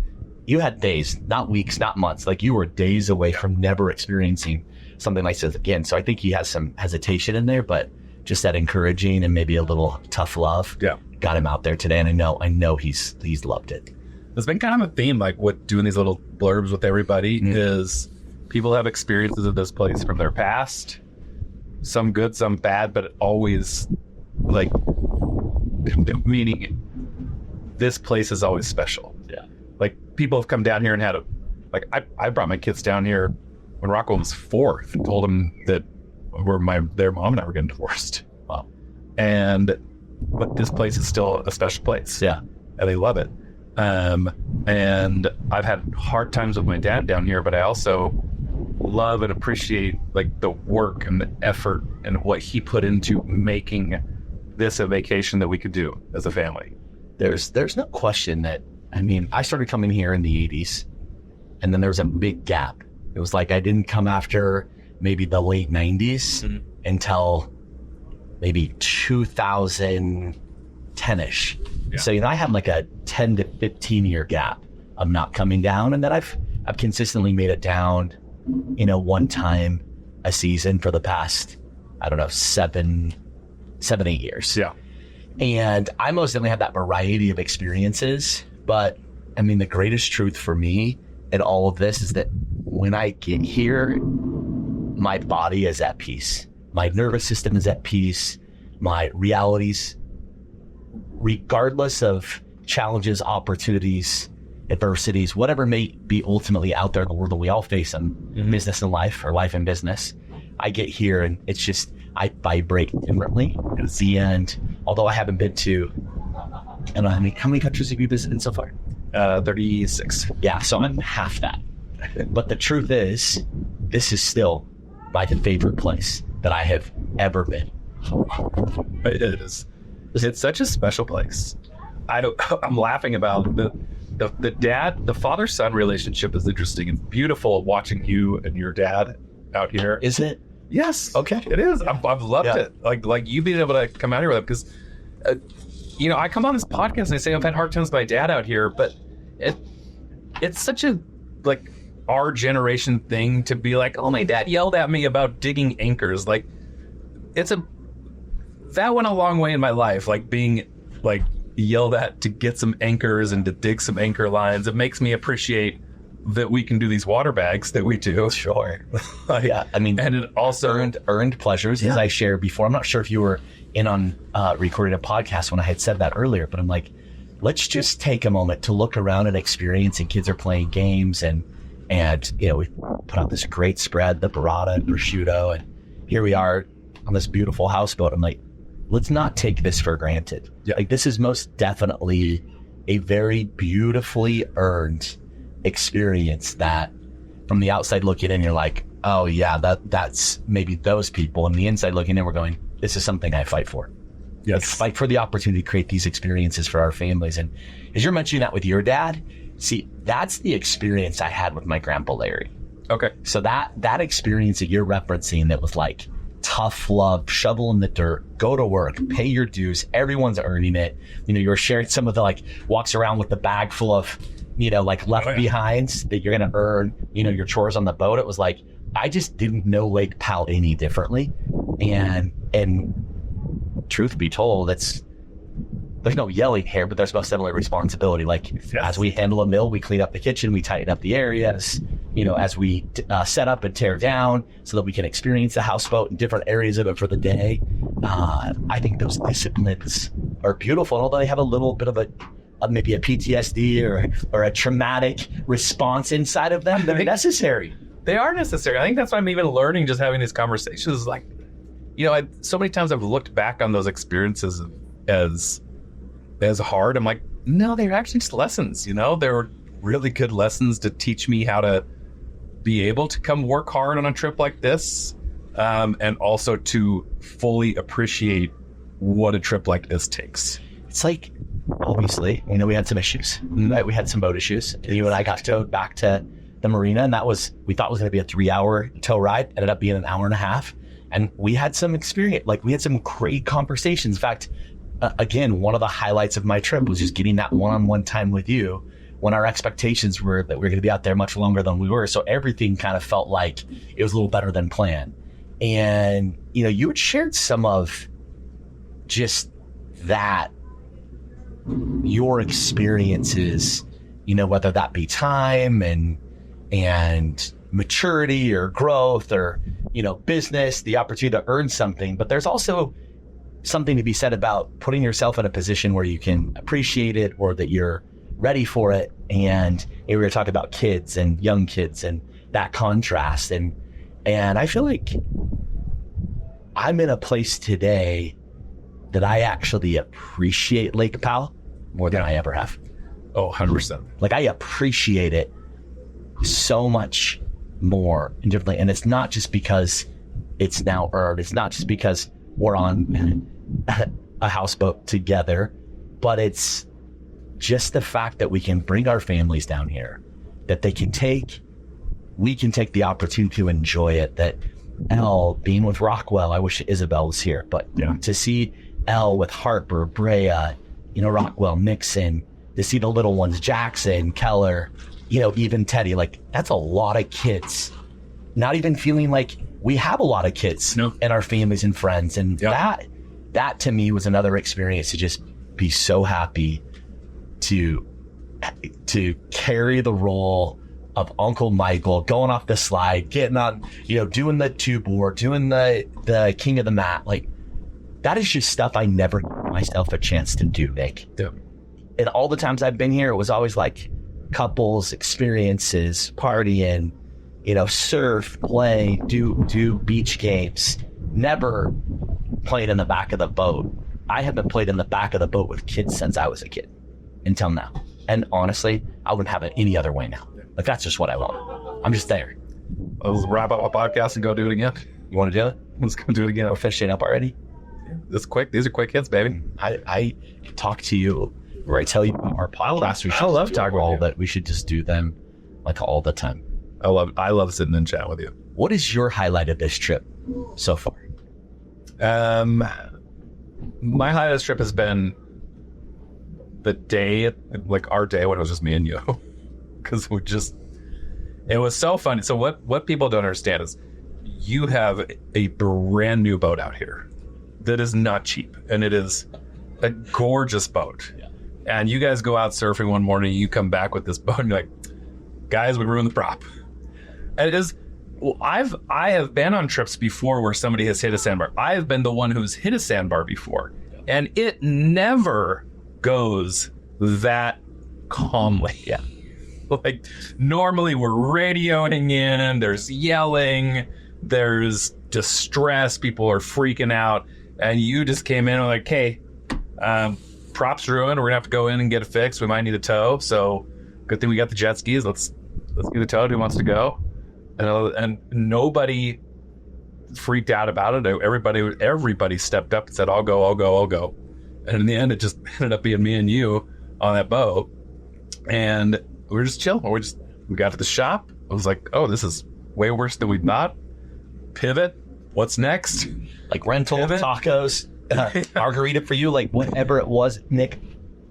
you had days, not weeks, not months. Like you were days away from never experiencing something like this again. So I think he has some hesitation in there, but just that encouraging and maybe a little tough love got him out there today. And I know he's loved it. There's been kind of a theme, like with doing these little blurbs with everybody, is people have experiences of this place from their past, some good, some bad, but always like meaning this place is always special. Yeah. Like people have come down here and had I brought my kids down here when Rocco was 4 and told them that their mom and I were getting divorced. Wow. But this place is still a special place. Yeah. And they love it. And I've had hard times with my dad down here, but I also love and appreciate like the work and the effort and what he put into making this a vacation that we could do as a family. There's no question that, I mean, I started coming here in the 80s and then there was a big gap. It was like I didn't come after maybe the late 90s until maybe 2010-ish. Yeah. So, I had like a 10 to 15 year gap of not coming down. And then I've consistently made it down, one time a season for the past, I don't know, 7, 8 years. Yeah. And I most definitely had that variety of experiences. But I mean, the greatest truth for me in all of this is that when I get here, my body is at peace. My nervous system is at peace. My realities, regardless of challenges, opportunities, adversities, whatever may be ultimately out there in the world that we all face in business and life, or life and business, I get here and it's just, I vibrate differently. And although I haven't been to, I don't know, how many countries have you visited so far? 36. Yeah, so I'm half that. But the truth is, this is still my favorite place that I have ever been. It is. It's such a special place. I'm laughing about the father-son relationship is interesting and beautiful watching you and your dad out here. Is it? Yes. Okay. It is. I've loved it. Like you being able to come out here with it because, I come on this podcast and I say I've had hard times with my dad out here, but it's such a like our generation thing to be like, oh, my dad yelled at me about digging anchors. Like that went a long way in my life. Like being like yelled at to get some anchors and to dig some anchor lines. It makes me appreciate that we can do these water bags that we do. Sure. Yeah. I mean, And it also earned pleasures, as I shared before. I'm not sure if you were in on recording a podcast when I had said that earlier, but I'm like, let's just take a moment to look around and experience, and kids are playing games, and we put out this great spread, the burrata and prosciutto, and here we are on this beautiful houseboat. I'm like, let's not take this for granted. Yeah. Like, this is most definitely a very beautifully earned experience that from the outside looking in, you're like, oh yeah, that's maybe those people. And the inside looking in, we're going, this is something I fight for. yes, Fight for the opportunity to create these experiences for our families. And as you're mentioning that with your dad, see, that's the experience I had with my grandpa Larry. okay, So that experience that you're referencing, that was like tough love, shovel in the dirt, go to work, pay your dues, everyone's earning it. You're sharing some of the like walks around with the bag full of, like left behinds that you're going to earn, your chores on the boat. It was like, I just didn't know Lake Powell any differently. And truth be told, there's no yelling here, but there's most definitely responsibility. Like, as we handle a mill, we clean up the kitchen, we tighten up the areas, as we set up and tear down so that we can experience the houseboat in different areas of it for the day. I think those disciplines are beautiful. And although they have a little bit of maybe a PTSD or a traumatic response inside of them, they're necessary. they are necessary. I think that's why I'm even learning, just having these conversations. Is like, so many times I've looked back on those experiences as hard. I'm like, no, they're actually just lessons. They're really good lessons to teach me how to be able to come work hard on a trip like this, and also to fully appreciate what a trip like this takes. It's like, obviously, we had some issues, right? We had some boat issues. You and I got towed back to the marina, and we thought it was going to be a 3-hour tow ride. Ended up being an hour and a half. And we had some experience, like we had some great conversations. In fact, again, one of the highlights of my trip was just getting that one-on-one time with you when our expectations were that we were going to be out there much longer than we were. So everything kind of felt like it was a little better than planned. And, you had shared some of just that, your experiences, whether that be time and maturity or growth or, business, the opportunity to earn something. But there's also something to be said about putting yourself in a position where you can appreciate it, or that you're ready for it. And we were talking about kids and young kids and that contrast. And I feel like I'm in a place today that I actually appreciate Lake Powell more than I ever have. Oh, 100%. Like, I appreciate it so much more and differently. And it's not just because it's now earned. It's not just because we're on a houseboat together, but it's just the fact that we can bring our families down here, that we can take the opportunity to enjoy it. That Elle being with Rockwell, I wish Isabel was here, but to see Elle with Harper, Brea, Rockwell, Nixon, to see the little ones, Jackson, Keller, even Teddy, like, that's a lot of kids. Not even feeling like we have a lot of kids in our families and friends. And that to me was another experience to just be so happy to carry the role of Uncle Michael, going off the slide, getting on, doing the two board, doing the king of the mat. Like, that is just stuff I never gave myself a chance to do, Nick. Yeah. And all the times I've been here, it was always like couples, experiences, partying, surf, play, do beach games. Never played in the back of the boat. I haven't played in the back of the boat with kids since I was a kid until now. And honestly, I wouldn't have it any other way now. Like, that's just what I want. I'm just there. Let's wrap up our podcast and go do it again. You want to do it? Let's go do it again. We're finishing up already? This quick. These are quick hits, baby. I talk to you, or I tell you our podcast. I love talking about all that. We should just do them like all the time. I love sitting and chat with you. What is your highlight of this trip so far? My highlight of this trip has been the day, like our day when it was just me and you, because it was so fun. So what people don't understand is you have a brand new boat out here that is not cheap, and it is a gorgeous boat. Yeah. And you guys go out surfing one morning, you come back with this boat, and you're like, guys, we ruined the prop. And it is. Well, I have been on trips before where somebody has hit a sandbar. I have been the one who's hit a sandbar before, and it never goes that calmly. Yeah. Like normally we're radioing in, there's yelling, there's distress, people are freaking out, and you just came in and like, hey, props ruined, we're gonna have to go in and get it fixed. We might need a tow, so good thing we got the jet skis. Let's get a tow. Who wants to go? And nobody freaked out about it. Everybody stepped up and said, I'll go. And in the end, it just ended up being me and you on that boat. And we were just chilling. We got to the shop. I was like, oh, this is way worse than we thought. Pivot. What's next? Like rental, Pivot. tacos, margarita for you, like whatever it was. Nick,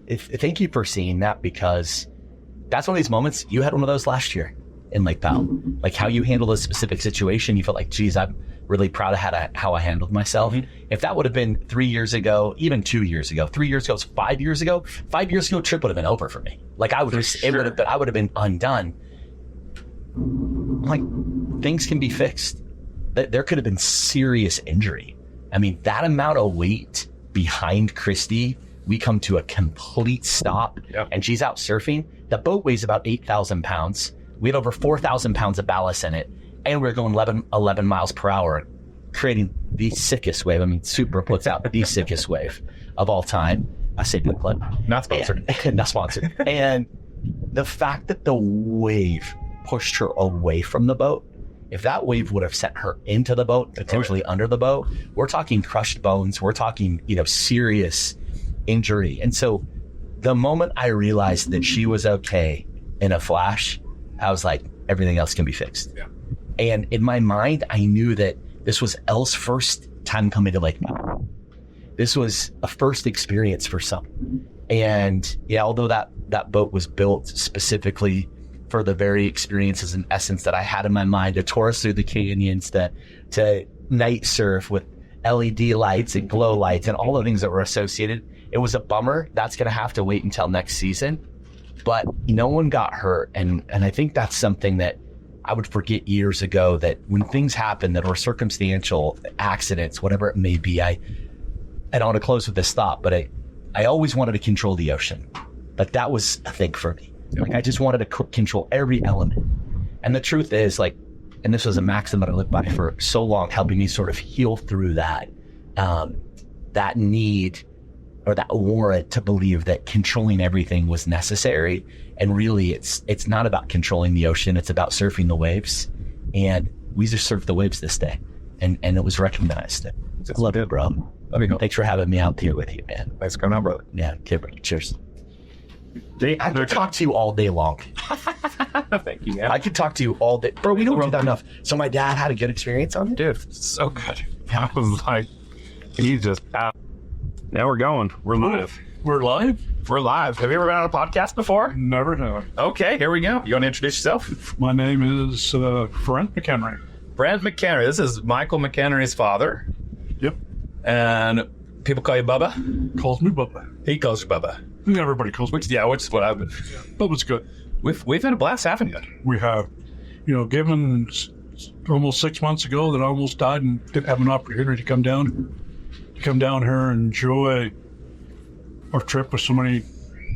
thank you for seeing that, because that's one of these moments. You had one of those last year in Lake Powell. Like how you handled a specific situation, you felt like, geez, I'm really proud of how I handled myself. Mm-hmm. If that would have been 3 years ago, even 2 years ago, 3 years ago, 5 years ago, trip would have been over for me. Like I would have been undone. Like things can be fixed. There could have been serious injury. I mean, that amount of weight behind Christy, we come to a complete stop, and she's out surfing. The boat weighs about 8,000 pounds. We had over 4,000 pounds of ballast in it, and we were going 11 miles per hour, creating the sickest wave. I mean, Super puts out the sickest wave of all time. I say good clip. Not sponsored. Not sponsored. And the fact that the wave pushed her away from the boat, if that wave would have sent her into the boat, potentially under the boat, we're talking crushed bones. We're talking, serious injury. And so the moment I realized that she was okay in a flash, I was like, everything else can be fixed. Yeah. And in my mind, I knew that this was Elle's first time coming to Lake Powell. This was a first experience for some. And yeah, although that boat was built specifically for the very experiences and essence that I had in my mind, to tour us through the canyons, to night surf with LED lights and glow lights and all the things that were associated, it was a bummer. That's going to have to wait until next season. But no one got hurt. And I think that's something that I would forget years ago, that when things happen that are circumstantial accidents, whatever it may be, I don't want to close with this thought, but I always wanted to control the ocean. Like that was a thing for me. Like I just wanted to control every element. And the truth is, like, and this was a maxim that I lived by for so long, helping me sort of heal through that need or that warrant to believe that controlling everything was necessary. And really it's not about controlling the ocean. It's about surfing the waves. And we just surfed the waves this day. And it was recognized. I love it, bro. Let me go. Thanks for having me out here with you, man. Thanks for coming out, brother. Yeah, okay, bro. Cheers. I could talk to you all day long. Thank you, man. I could talk to you all day. Bro, we don't do that enough. So my dad had a good experience on it? Dude, so good. I was like, he just... now we're going. We're live. We're live? We're live. Have you ever been on a podcast before? Never have. Okay, here we go. You want to introduce yourself? My name is Brent McHenry. Brent McHenry. This is Michael McHenry's father. Yep. And people call you Bubba? Calls me Bubba. He calls you Bubba. Everybody calls me. Which is what I've been. Bubba's good. We've had a blast, haven't you? We have, given almost 6 months ago that I almost died and didn't have an opportunity to come down here and enjoy our trip with so many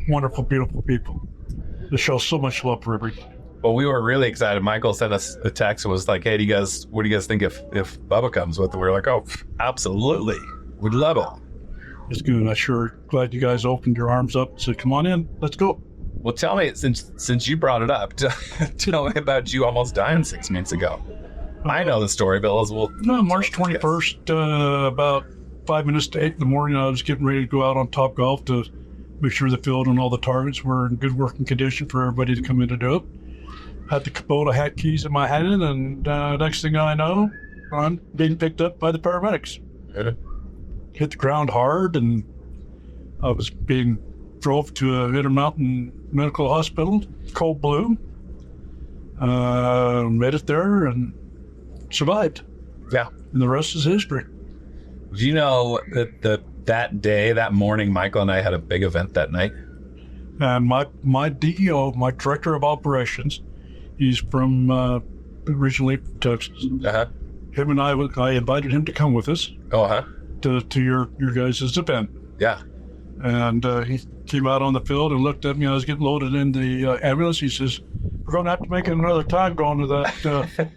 wonderful, beautiful people. They show so much love for everybody. Well, we were really excited. Michael sent us a text and was like, hey, what do you guys think if Bubba comes with it? We were like, oh, absolutely. We'd love it. It's good. I'm sure glad you guys opened your arms up and said, come on in, let's go. Well, tell me, since you brought it up, tell me about you almost dying 6 months ago. I know the story, but March 21st, about 5 minutes to 8 in the morning, I was getting ready to go out on Top Golf to make sure the field and all the targets were in good working condition for everybody to come in to do it. Had the boat, I had keys in my hand, and next thing I know, I'm being picked up by the paramedics. Yeah. Hit the ground hard, and I was being drove to a Intermountain Medical Hospital, Cold Blue. Made it there and survived. Yeah. And the rest is history. Do you know that morning, Michael and I had a big event that night? And my DEO, my director of operations, He's from originally from Texas. Uh-huh. Him and I invited him to come with us Oh, huh? to your guys' event. Yeah. And he came out on the field and looked at me. I was getting loaded in the ambulance. He says, "We're going to have to make it another time going to that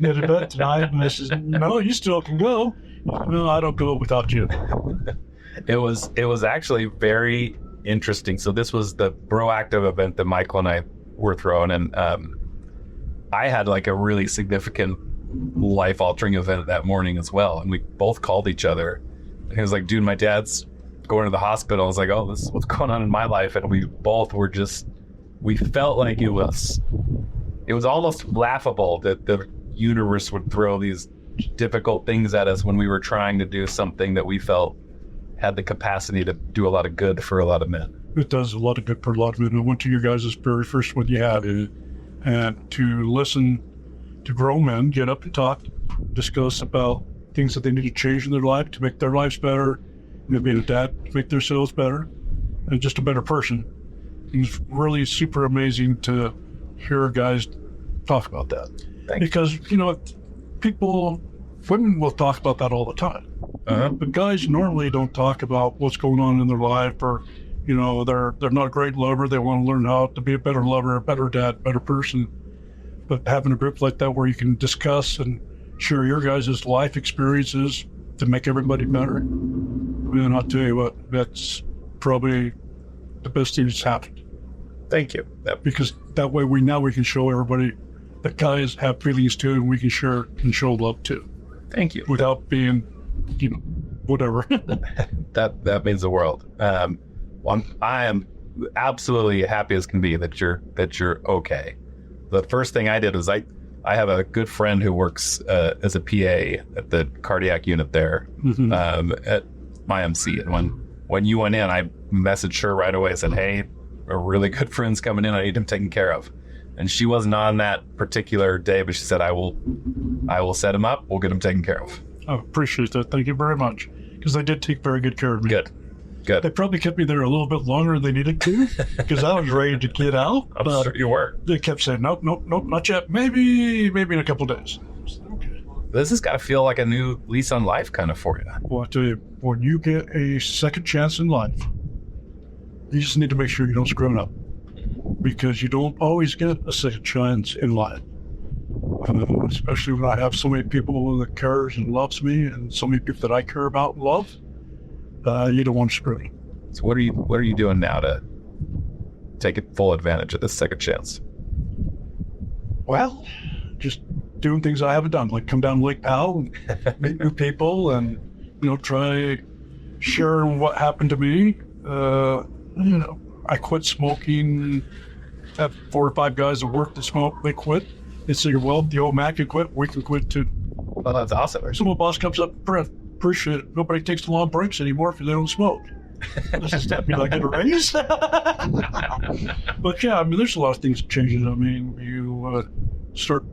event tonight." And I says, "No, you still can go." "No, I don't go without you." It was actually very interesting. So this was the proactive event that Michael and I were throwing, and I had like a really significant life-altering event that morning as well. And we both called each other. And he was like, "Dude, my dad's going to the hospital." I was like, "Oh, this is what's going on in my life." And we both were just, we felt like it was almost laughable that the universe would throw these difficult things at us when we were trying to do something that we felt had the capacity to do a lot of good for a lot of men. It does a lot of good for a lot of men. I went to your guys' very first one you had, and to listen to grown men get up and talk, discuss about things that they need to change in their life to make their lives better, being a dad to make themselves better, and just a better person. It's really super amazing to hear guys talk about that. Because, women will talk about that all the time. But guys normally don't talk about what's going on in their life, or, they're not a great lover. They want to learn how to be a better lover, a better dad, better person. But having a group like that where you can discuss and share your guys' life experiences to make everybody better, man, I'll tell you what, that's probably the best thing that's happened. Thank you. Because that way we can show everybody that guys have feelings too, and we can share and show love too. Thank you. Without being, whatever. That means the world. I am absolutely happy as can be that you're okay. The first thing I did was I have a good friend who works as a PA at the cardiac unit there at my MC. And when you went in, I messaged her right away and said, "Hey, a really good friend's coming in. I need him taken care of." And she wasn't on that particular day, but she said, I will set him up. We'll get him taken care of." I appreciate that. Thank you very much. Because they did take very good care of me. Good. They probably kept me there a little bit longer than they needed to, because I was ready to get out. I'm sure you were. They kept saying, nope, not yet. Maybe in a couple of days. Okay. This has got to feel like a new lease on life kind of for you. Well, I tell you, when you get a second chance in life, you just need to make sure you don't screw it up. Because you don't always get a second chance in life. Especially when I have so many people that cares and loves me, and so many people that I care about and love. You don't want to screw it. So what are you doing now to take full advantage of this second chance? Well, just doing things I haven't done, like come down to Lake Powell and meet new people, and try sharing what happened to me. I quit smoking. Have 4 or 5 guys that work to smoke. They quit. They say, "Well, the old Mac can quit. We can quit too." Well, that's awesome. So my boss comes up, "Brett, appreciate it. Nobody takes the long breaks anymore because they don't smoke." This is that mean I get a raise? But yeah, there's a lot of things changing. You start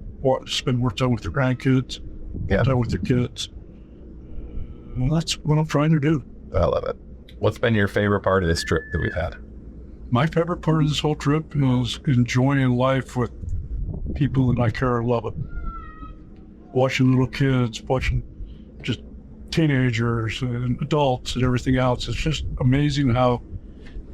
spend more time with your grandkids, time with your kids. Well, that's what I'm trying to do. I love it. What's been your favorite part of this trip that we've had? My favorite part of this whole trip is enjoying life with people that I care and love. It. Watching little kids, watching just teenagers and adults and everything else. It's just amazing how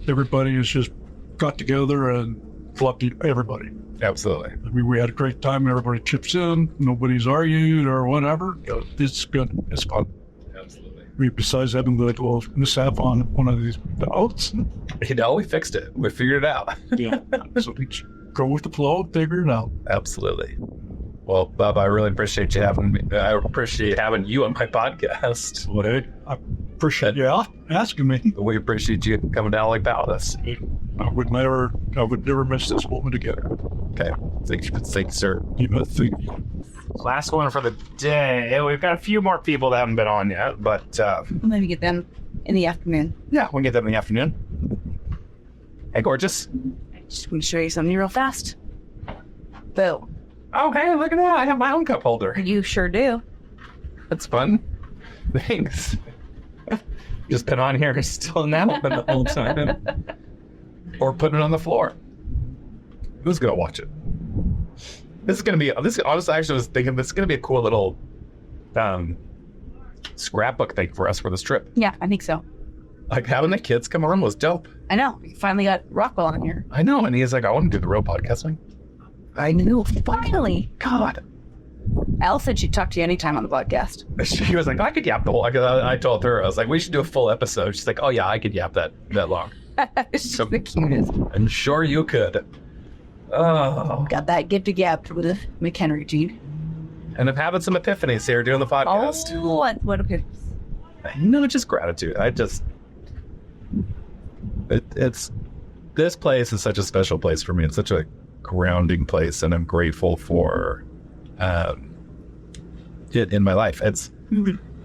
everybody has just got together and fluffed everybody. Absolutely. We had a great time. Everybody chips in. Nobody's argued or whatever. It's good. It's fun. Absolutely. Besides having the little mishap on one of these boats. We fixed it. We figured it out. Yeah. So we just go with the flow and figure it out. Absolutely. Well, Bob, I really appreciate you having me. I appreciate having you on my podcast. Well, hey, I appreciate you asking me. We appreciate you coming down like that with us. I would never miss this moment again. Okay. Thank you, sir. Thank you. Last one for the day. We've got a few more people that haven't been on yet, but maybe get them in the afternoon. Yeah, we'll get them in the afternoon. Hey, gorgeous. I just want to show you something real fast. Boom. Oh, hey, look at that. I have my own cup holder. You sure do. That's fun. Thanks. Just been on here still in that open the whole time. Or putting it on the floor. Who's going to watch it? This is gonna be this. Honestly, I actually was thinking this is gonna be a cool little scrapbook thing for us for this trip. Yeah, I think so. Like having the kids come on was dope. I know. We finally got Rockwell on here. I know, and he's like, I want to do the real podcasting. I knew. Finally. God. Al said she'd talk to you anytime on the podcast. She was like, I could yap the whole. I told her, I was like, we should do a full episode. She's like, oh yeah, I could yap that long. She's the cutest. I'm sure you could. Oh. Got that gift of gab with McHenry Gene. And I'm having some epiphanies here doing the podcast. Oh, what a No, just gratitude. It's this place is such a special place for me. It's such a grounding place, and I'm grateful for it in my life. It's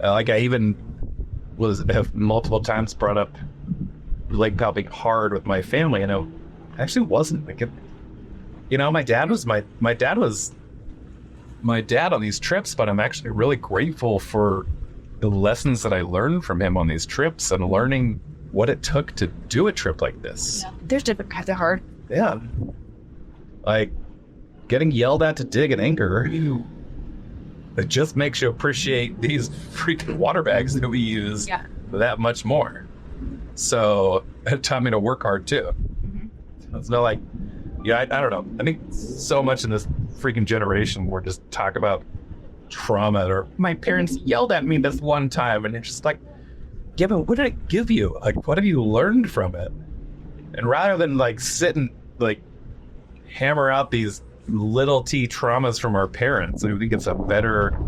like I even have multiple times brought up Lake Powell being hard with my family, and I actually wasn't. Like, my dad was my dad on these trips, but I'm actually really grateful for the lessons that I learned from him on these trips and learning what it took to do a trip like this. Yeah. There's different kinds of hard. Yeah. Like getting yelled at to dig an anchor. It just makes you appreciate these freaking water bags that we use that much more. So it taught me to work hard too. Mm-hmm. It's not like, I don't know. I think so much in this freaking generation we're just talk about trauma, or my parents yelled at me this one time, and it's just like, yeah, but what did it give you? Like, what have you learned from it? And rather than like sit and like hammer out these little T traumas from our parents, I think it's a better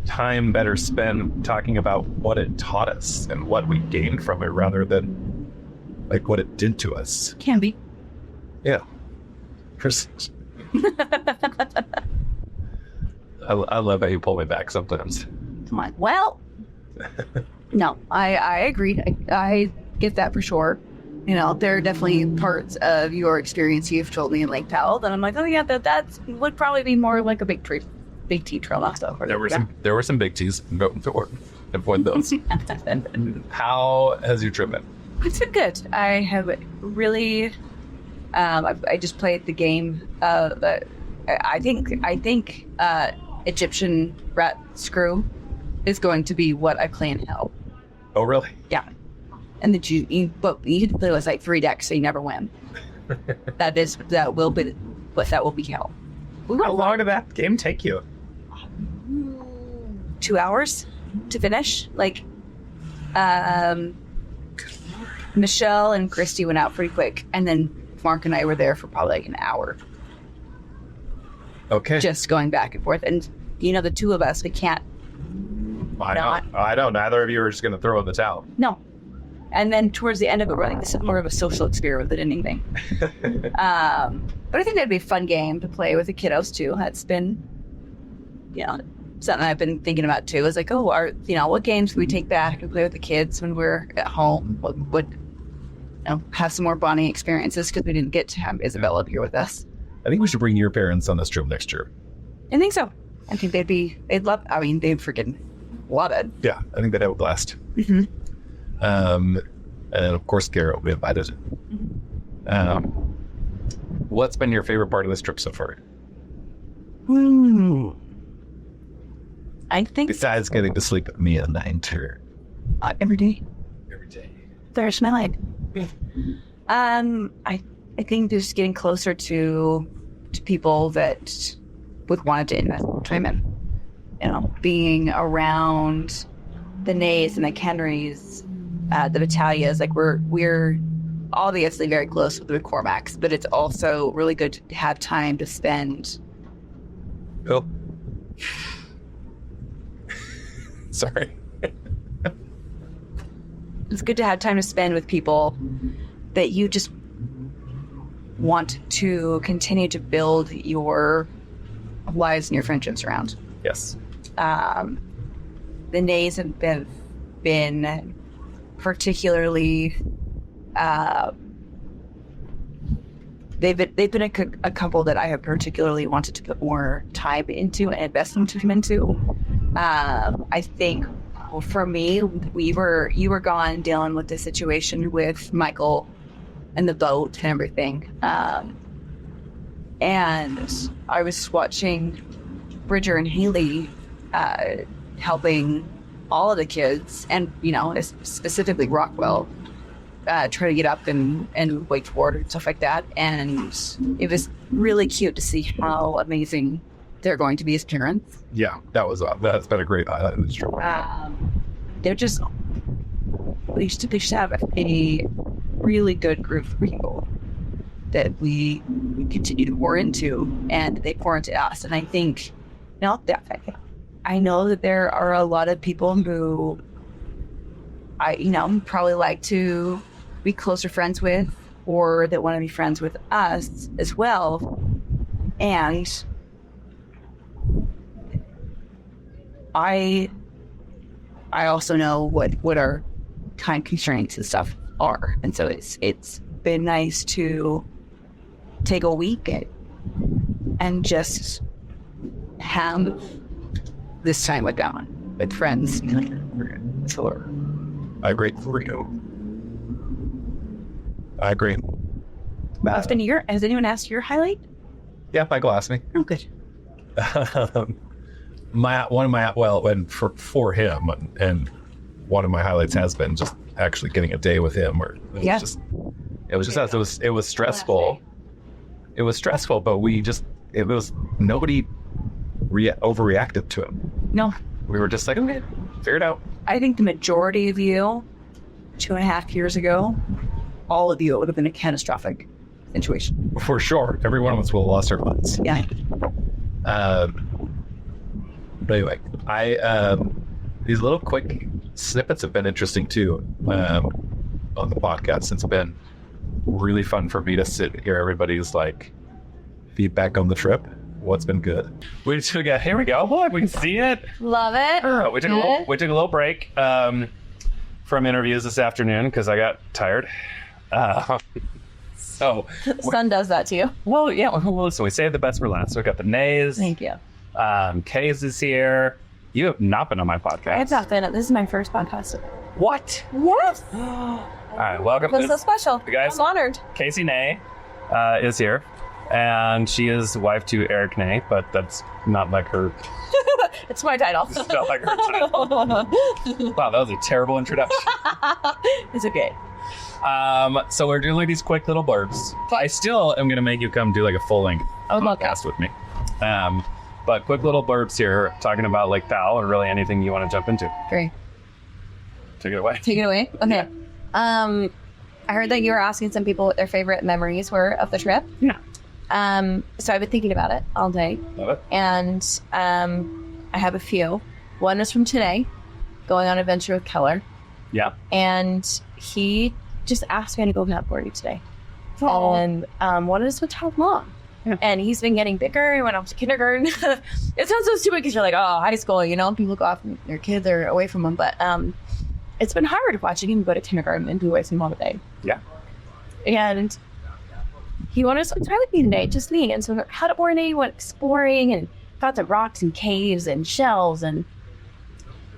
time, better spent talking about what it taught us and what we gained from it, rather than like what it did to us. Can be. Yeah. I love how you pull me back sometimes. Come on. Well, no, I agree. I get that for sure. There are definitely parts of your experience you've told me in Lake Powell that I'm like, oh yeah, that would probably be more like a big T trail stuff. There were some big T's. Avoid those. And how has your trip been? It's been good. I have really. I just played the game. I think Egyptian rat screw is going to be what I play in hell. Oh, really? Yeah. And you can play with like 3 decks, so you never win. that will be hell. How long did that game take you? 2 hours to finish. Like, Michelle and Christy went out pretty quick, and then Mark and I were there for probably like an hour. Okay. Just going back and forth. And, the two of us, we can't. I know. Neither of you are just going to throw in the towel. No. And then towards the end of it, we're like, this is more of a social experiment than anything. But I think that'd be a fun game to play with the kiddos, too. That's been, something I've been thinking about, too. Is like, what games can we take back and play with the kids when we're at home? What would have some more bonding experiences, because we didn't get to have Isabella up here with us. I think we should bring your parents on this trip next year. I think so. I think they'd freaking love it. Yeah, I think they'd have a blast. Mm-hmm. And then, of course, Garrett will be invited. Mm-hmm. What's been your favorite part of this trip so far? I think... Besides getting to sleep with me at night. Every day. Every day. There's my life. I think just getting closer to people that would want to invest more time in. Being around the Nays and the Henrys, the Battalias. Like we're obviously very close with the McCormacks, but it's also really good to have time to spend. Oh. Sorry. It's good to have time to spend with people that you just want to continue to build your lives and your friendships around. Yes. The Nays have been particularly they've been a couple that I have particularly wanted to put more time into and investment into. I think for me, you were gone dealing with the situation with Michael and the boat and everything. And I was watching Bridger and Haley helping all of the kids, and specifically Rockwell, try to get up and wakeboard and stuff like that. And it was really cute to see how amazing they're going to be as parents. Yeah, that's been a great highlight of this trip. They're just they should have a really good group of people that we continue to pour into, and they pour into us. And I think I know that there are a lot of people who I probably like to be closer friends with, or that want to be friends with us as well. And I also know what our time constraints and stuff are, and so it's been nice to take a week and just have this time with them, with friends. So I agree. I agree. Has anyone asked your highlight? Yeah, Michael asked me. Oh, good. For him, and one of my highlights has been just actually getting a day with him. Where it was stressful. It was stressful, but nobody overreacted to him. No, we were just like, okay, figure it out. I think the majority of you 2.5 years ago, all of you, it would have been a catastrophic situation. For sure. Every one of us will have lost our minds. Yeah. But anyway, these little quick snippets have been interesting too on the podcast. It's been really fun for me to sit here. Everybody's like feedback on the trip. What's been good? Here we go. Look, we can see it. Love it. We took a little break from interviews this afternoon because I got tired. So Sun does that to you. Well, yeah. Well, listen, we saved the best for last. So we got the Nays. Thank you. Kays is here. You have not been on my podcast. I have not been. This is my first podcast. What? Yes. All right, welcome. What's so special? Guys, I'm honored. Casey Nay is here, and she is wife to Eric Nay, but that's not like her. It's my title. It's not like her title. Wow, that was a terrible introduction. It's okay. So we're doing like these quick little blurbs. I still am going to make you come do like a full-length podcast with me. But quick little blurbs here, talking about Lake Powell, or really anything you want to jump into. Great. Take it away. Take it away. Okay. Yeah. I heard that you were asking some people what their favorite memories were of the trip. Yeah. So I've been thinking about it all day. Love it. And I have a few. One is from today, going on an adventure with Keller. Yeah. And he just asked me to go snowboarding today. Oh. And wanted us to how long. Yeah. And he's been getting bigger. He went off to kindergarten. It sounds so stupid because you're like, oh, high school, people go off and their kids are away from them. But it's been hard watching him go to kindergarten and be away from him all day. Yeah. And he wanted to spend time with me today, just me. And so we had a morning, went exploring and found some rocks and caves and shells. And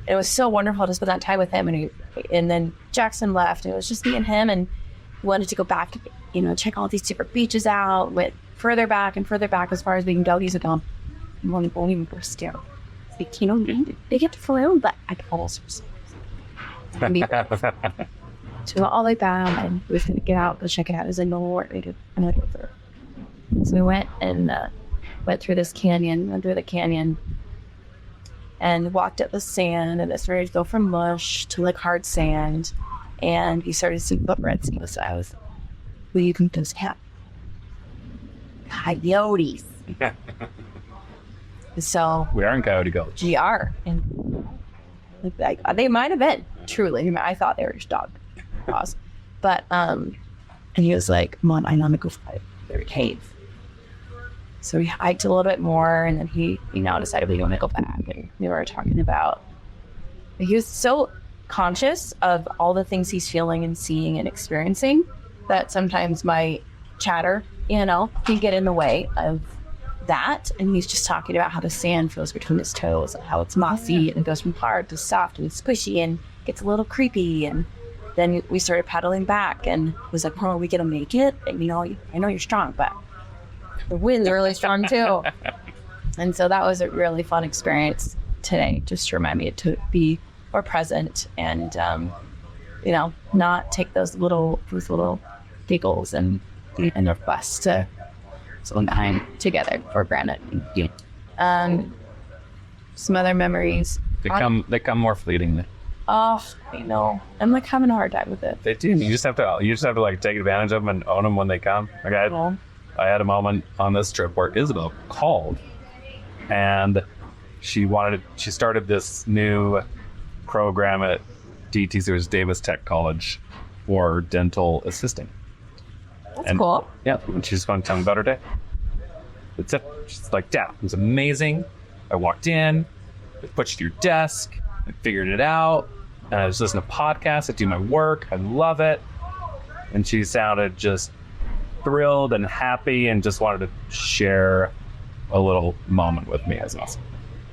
it was so wonderful to spend that time with him. And then Jackson left, and it was just me and him. And we wanted to go back, check all these different beaches out. Went further back and further back as far as being doggies had gone. And won't even burst down. Like, they get to fly on, but I can also. So we went all the way back, and we was going to get out, go check it out. It was like, no more. So we went and went through this canyon, went through the canyon, and walked up the sand, and it started to go from mush to like hard sand. And he started seeing footprints. And I was, well, you can just have coyotes. So we are in Coyote Gulch. GR. And like, they might have been, truly. I thought they were just dogs. But, and he was like, Mom, I want to go find their cave. So we hiked a little bit more, and then he decided we want to go back. And we were talking about, he was so conscious of all the things he's feeling and seeing and experiencing that sometimes my chatter, can get in the way of that. And he's just talking about how the sand feels between his toes and how it's mossy and it goes from hard to soft and squishy and gets a little creepy. And then we started paddling back and was like, "Oh, are we gonna make it?" And I know you're strong, but the wind's really strong too. And so that was a really fun experience today, just to remind me to be more present and, you know, not take those little giggles and requests to spend time together for granted. Some other memories. They come more fleetingly. Oh, I know. I'm like having a hard time with it. They do. You just have to like take advantage of them and own them when they come. Like I had a moment on this trip where Isabel called, and she started this new program at DT Sears Davis Tech College for dental assisting. That's cool. Yeah, and she's going to tell me about her day. That's it. She's like, Dad, it was amazing. I walked in, I put you to your desk, I figured it out, and I was listening to podcasts, I do my work, I love it. And she sounded just thrilled and happy and just wanted to share a little moment with me. That's awesome.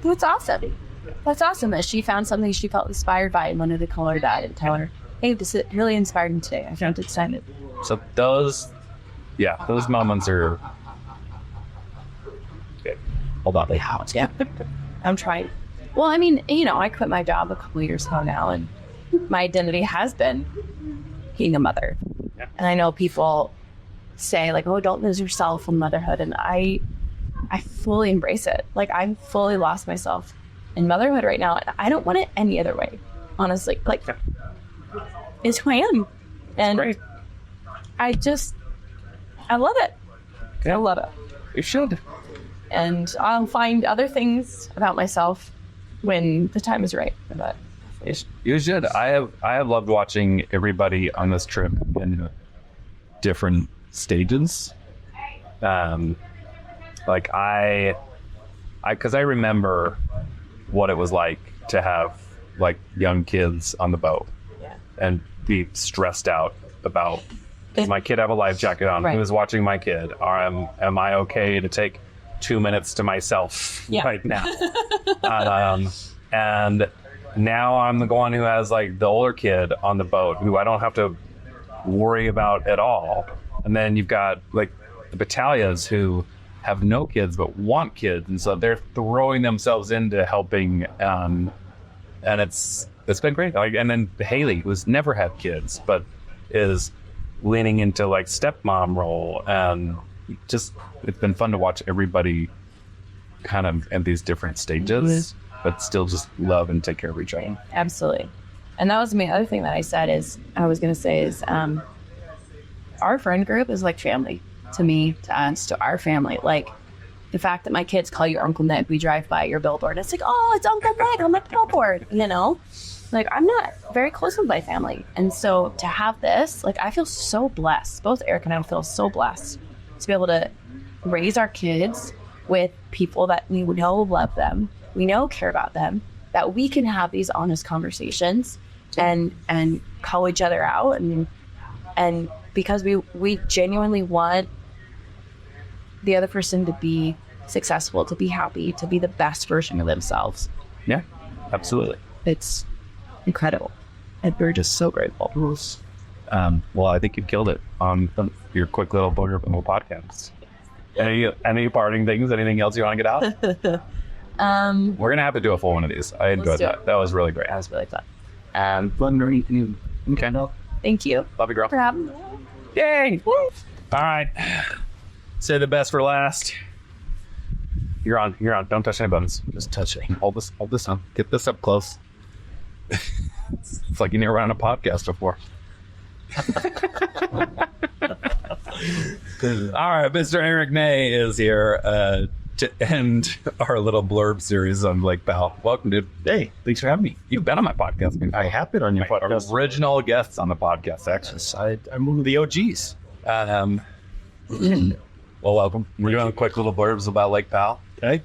That's awesome. That's awesome that she found something she felt inspired by and wanted to call her dad and tell her, hey, this really inspired me today. I found it excited. So those moments are good. Hold on. Yeah. I'm trying. Well, I mean, you know, I quit my job a couple of years ago now, and my identity has been being a mother. Yeah. And I know people say, like, oh, don't lose yourself in motherhood. And I fully embrace it. Like, I'm fully lost myself in motherhood right now. And I don't want it any other way, honestly. Like, it's who I am. And great. I love it. Yeah. I love it. You should. And I'll find other things about myself when the time is right. But you should. I have loved watching everybody on this trip in different stages. Like because I remember what it was like to have like young kids on the boat, and be stressed out about, does my kid have a life jacket on? Right. Who's watching my kid? Or am I okay to take 2 minutes to myself right now? And now I'm the one who has like the older kid on the boat who I don't have to worry about at all. And then you've got like the battalions who have no kids but want kids, and so they're throwing themselves into helping, and it's been great. Like, and then Haley, who's never had kids but is leaning into like stepmom role, and just it's been fun to watch everybody kind of at these different stages, but still just love and take care of each other. Absolutely. And that was the other thing that I was going to say is our friend group is like family to me, to us, to our family. Like the fact that my kids call you Uncle Nick, we drive by your billboard, it's like, oh, it's Uncle Nick on the billboard, you know? Like, I'm not very close with my family. And so to have this, like, I feel so blessed. Both Eric and I feel so blessed to be able to raise our kids with people that we know love them, we know care about them, that we can have these honest conversations and call each other out. And because we genuinely want the other person to be successful, to be happy, to be the best version of themselves. Yeah, absolutely. It's incredible. And we're just so grateful. Well, I think you killed it on your quick little booger podcast. Any parting things? Anything else you want to get out? We're gonna have to do a full one of these. I enjoyed that. That was really great. That was really fun. Fun or anything? Okay. Thank you. Love you, girl. For having me. Yay! Woo. All right. Say the best for last. You're on. Don't touch any buttons. Just touch it. Hold this on. Get this up close. It's like you never ran a podcast before. All right, Mr. Eric Ney is here to end our little blurb series on Lake Powell. Welcome, dude. Hey, thanks for having me. You've been on my podcast before. I have been on your podcast. Original guests on the podcast, actually. I'm one of the OGs. Well, welcome. We're doing quick little blurbs about Lake Powell. Okay.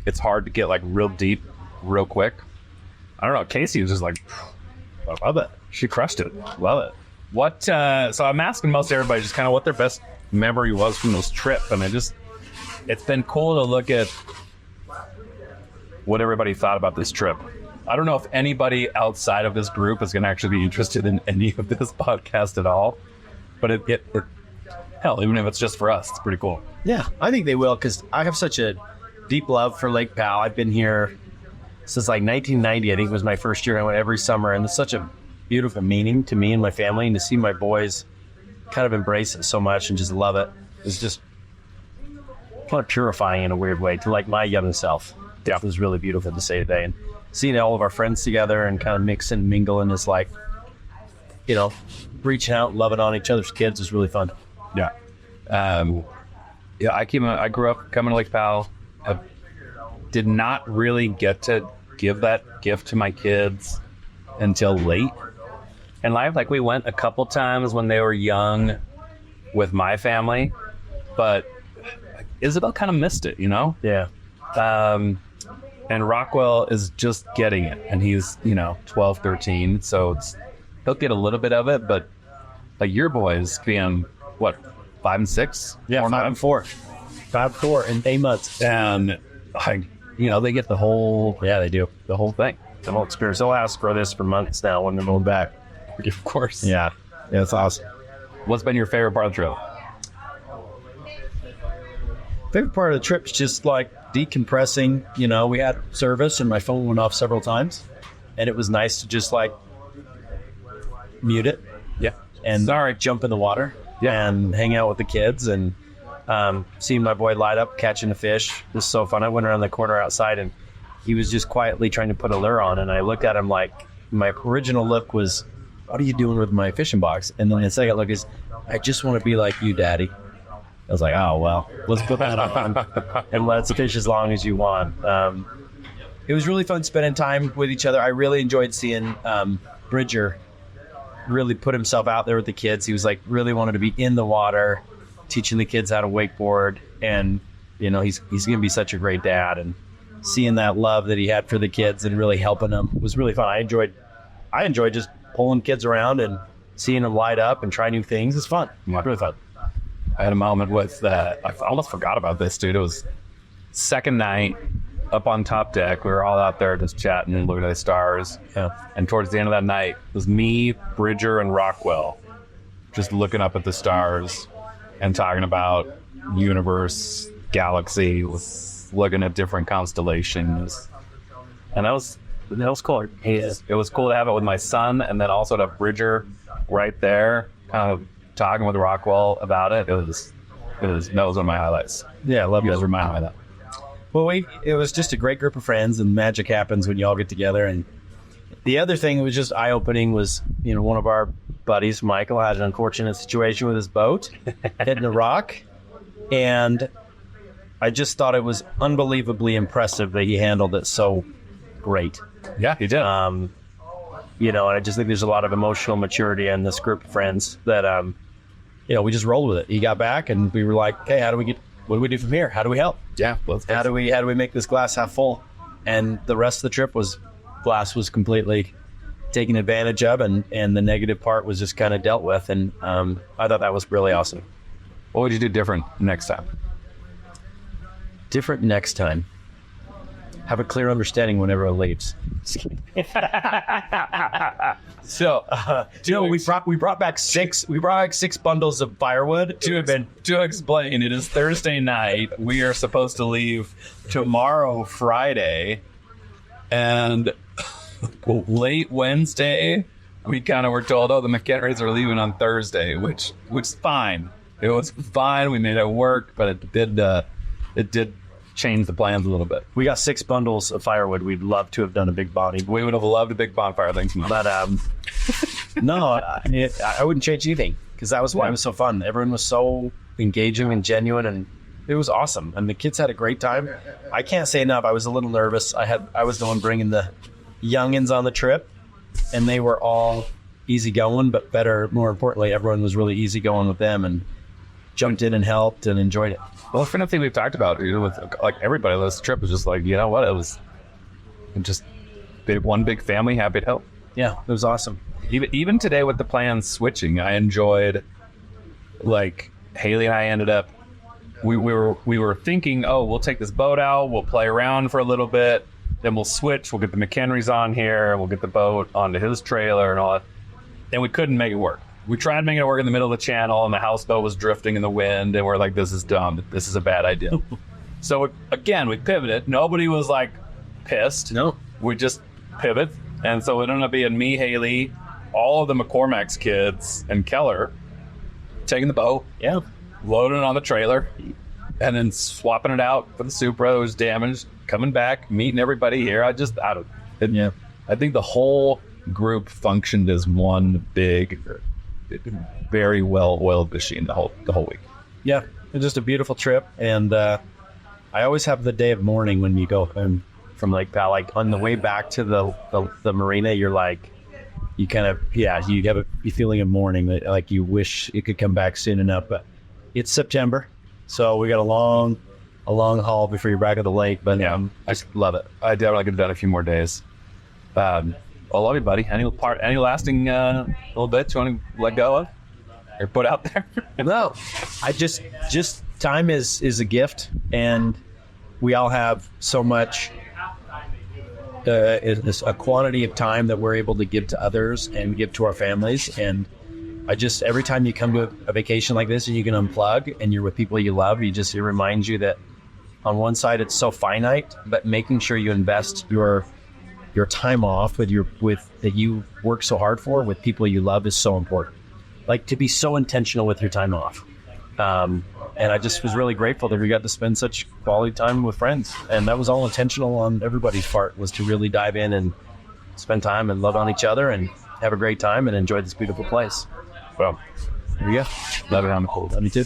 It's hard to get like real deep, real quick. I don't know. Casey was just like, I love it. She crushed it. Love it. What? So I'm asking most everybody just kind of what their best memory was from this trip, and it's been cool to look at what everybody thought about this trip. I don't know if anybody outside of this group is going to actually be interested in any of this podcast at all, but Hell, even if it's just for us, it's pretty cool. Yeah, I think they will because I have such a deep love for Lake Powell. I've been here since like 1990. I think was my first year. I went every summer, and it's such a beautiful meaning to me and my family, and to see my boys kind of embrace it so much and just love it is just kind of purifying in a weird way to like my young self. Yeah, it was really beautiful to say today, and seeing all of our friends together and kind of mix and mingle and just like, you know, reaching out, loving on each other's kids is really fun. Yeah. I grew up coming to Lake Powell. I did not really get to give that gift to my kids until late in life. Like we went a couple times when they were young with my family, but Isabel kind of missed it, you know? Yeah. And Rockwell is just getting it, and he's, 12, 13, so he'll get a little bit of it, but like your boys being, what, 5 and 6? Yeah, 5 and 4. 5 and 4 in 8 months. And, they get the whole... Yeah, they do. The whole thing. The whole experience. They'll ask for this for months now when they're moving back. Of course. Yeah. Yeah, it's awesome. What's been your favorite part of the trip? Favorite part of the trip is just like decompressing. We had service and my phone went off several times, and it was nice to just like mute it. Yeah. And jump in the water. Yeah. And hang out with the kids and seeing my boy light up catching a fish. It was so fun. I went around the corner outside and he was just quietly trying to put a lure on, and I looked at him like, my original look was, what are you doing with my fishing box? And then the second look is, I just want to be like you, Daddy. I was like, oh, well, let's put that on and let's fish as long as you want. It was really fun spending time with each other. I really enjoyed seeing Bridger really put himself out there with the kids. He was like really wanted to be in the water, teaching the kids how to wakeboard. And, he's going to be such a great dad. And seeing that love that he had for the kids and really helping them was really fun. I enjoyed just pulling kids around and seeing them light up and try new things. It's fun. Really fun. I had a moment with, I almost forgot about this, dude. It was second night up on top deck. We were all out there just chatting and looking at the stars. Yeah. And towards the end of that night, it was me, Bridger, and Rockwell just looking up at the stars and talking about universe, galaxy, looking at different constellations. And that was cool. It was cool to have it with my son, and then also to have Bridger right there, kind of talking with Rockwell about it. That was one of my highlights. Yeah, I love you it. guys remind me of that. Well, it was just a great group of friends, and magic happens when you all get together. And the other thing that was just eye-opening was, one of our buddies, Michael, had an unfortunate situation with his boat hitting a rock, and I just thought it was unbelievably impressive that he handled it so great. Yeah, he did. And I just think there's a lot of emotional maturity in this group of friends that, we just rolled with it. He got back, and we were like, hey, what do we do from here? How do we help? Yeah. How do we make this glass half full? And the rest of the trip glass was completely taken advantage of, and the negative part was just kind of dealt with. And I thought that was really awesome. What would you do different next time? Different next time. Have a clear understanding when everyone leaves. So, we brought back six bundles of firewood. To explain, it is Thursday night. We are supposed to leave tomorrow, Friday, and late Wednesday, we kind of were told, the McHenrys are leaving on Thursday, which is fine. It was fine. We made it work, but it did change the plans a little bit. We got 6 bundles of firewood. We'd love to have done a big body. We would have loved a big bonfire. Thanks, Mom. But no, I wouldn't change anything because that was why it was so fun. Everyone was so engaging and genuine, and it was awesome. And the kids had a great time. I can't say enough. I was a little nervous. I was the one bringing the youngins on the trip, and they were all easygoing, but more importantly, everyone was really easygoing with them and jumped in and helped and enjoyed it. Well, the friend thing we've talked about, with like everybody on this trip is just like, it was just one big family, happy to help. Yeah, it was awesome. Even today with the plans switching, I enjoyed, like Haley and I ended up, we were thinking, we'll take this boat out, we'll play around for a little bit, then we'll switch, we'll get the McHenrys on here, we'll get the boat onto his trailer and all that. And we couldn't make it work. we tried making it work in the middle of the channel, and the houseboat was drifting in the wind, and we're like, this is dumb. This is a bad idea. So again, we pivoted. Nobody was like pissed. No. We just pivot. And so it ended up being me, Haley, all of the McCormack's kids, and Keller taking the boat, loading it on the trailer, and then swapping it out for the Supra that was damaged, coming back, meeting everybody here. I think the whole group functioned as one big, very well-oiled machine the whole week. Yeah, it's just a beautiful trip. And I always have the day of mourning when you go from Lake Powell. Like on the way back to the marina, you're like, you kind of, you have a feeling of mourning that like you wish it could come back soon enough. But it's September, so we got a long haul before you're back at the lake. But I just love it. I definitely could have done a few more days. I love you, buddy. Any lasting little bits you want to let go of or put out there? No, I just time is a gift, and we all have so much. Is a quantity of time that we're able to give to others and give to our families. And every time you come to a vacation like this and you can unplug and you're with people you love, it reminds you that on one side it's so finite, but making sure you invest your time off that you work so hard for with people you love is so important. Like to be so intentional with your time off. And I just was really grateful that we got to spend such quality time with friends. And that was all intentional on everybody's part, was to really dive in and spend time and love on each other and have a great time and enjoy this beautiful place. Well, there you go. Love it on the cold. Love you too.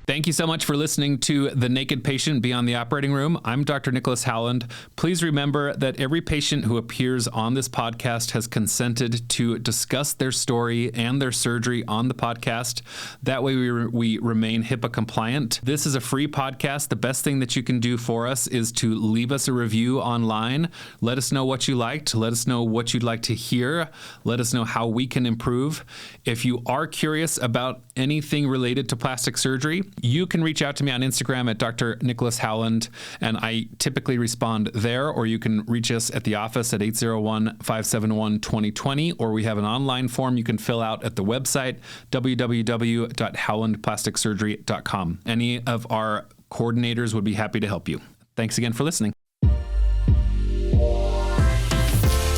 Thank you so much for listening to The Naked Patient Beyond the Operating Room. I'm Dr. Nicholas Howland. Please remember that every patient who appears on this podcast has consented to discuss their story and their surgery on the podcast. That way we remain HIPAA compliant. This is a free podcast. The best thing that you can do for us is to leave us a review online. Let us know what you liked. Let us know what you'd like to hear. Let us know how we can improve. If you are curious about anything related to plastic surgery, you can reach out to me on Instagram at Dr. Nicholas Howland, and I typically respond there, or you can reach us at the office at 801-571-2020, or we have an online form you can fill out at the website, www.howlandplasticsurgery.com. Any of our coordinators would be happy to help you. Thanks again for listening.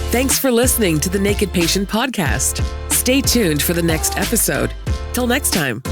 Thanks for listening to the Naked Patient Podcast. Stay tuned for the next episode. Till next time.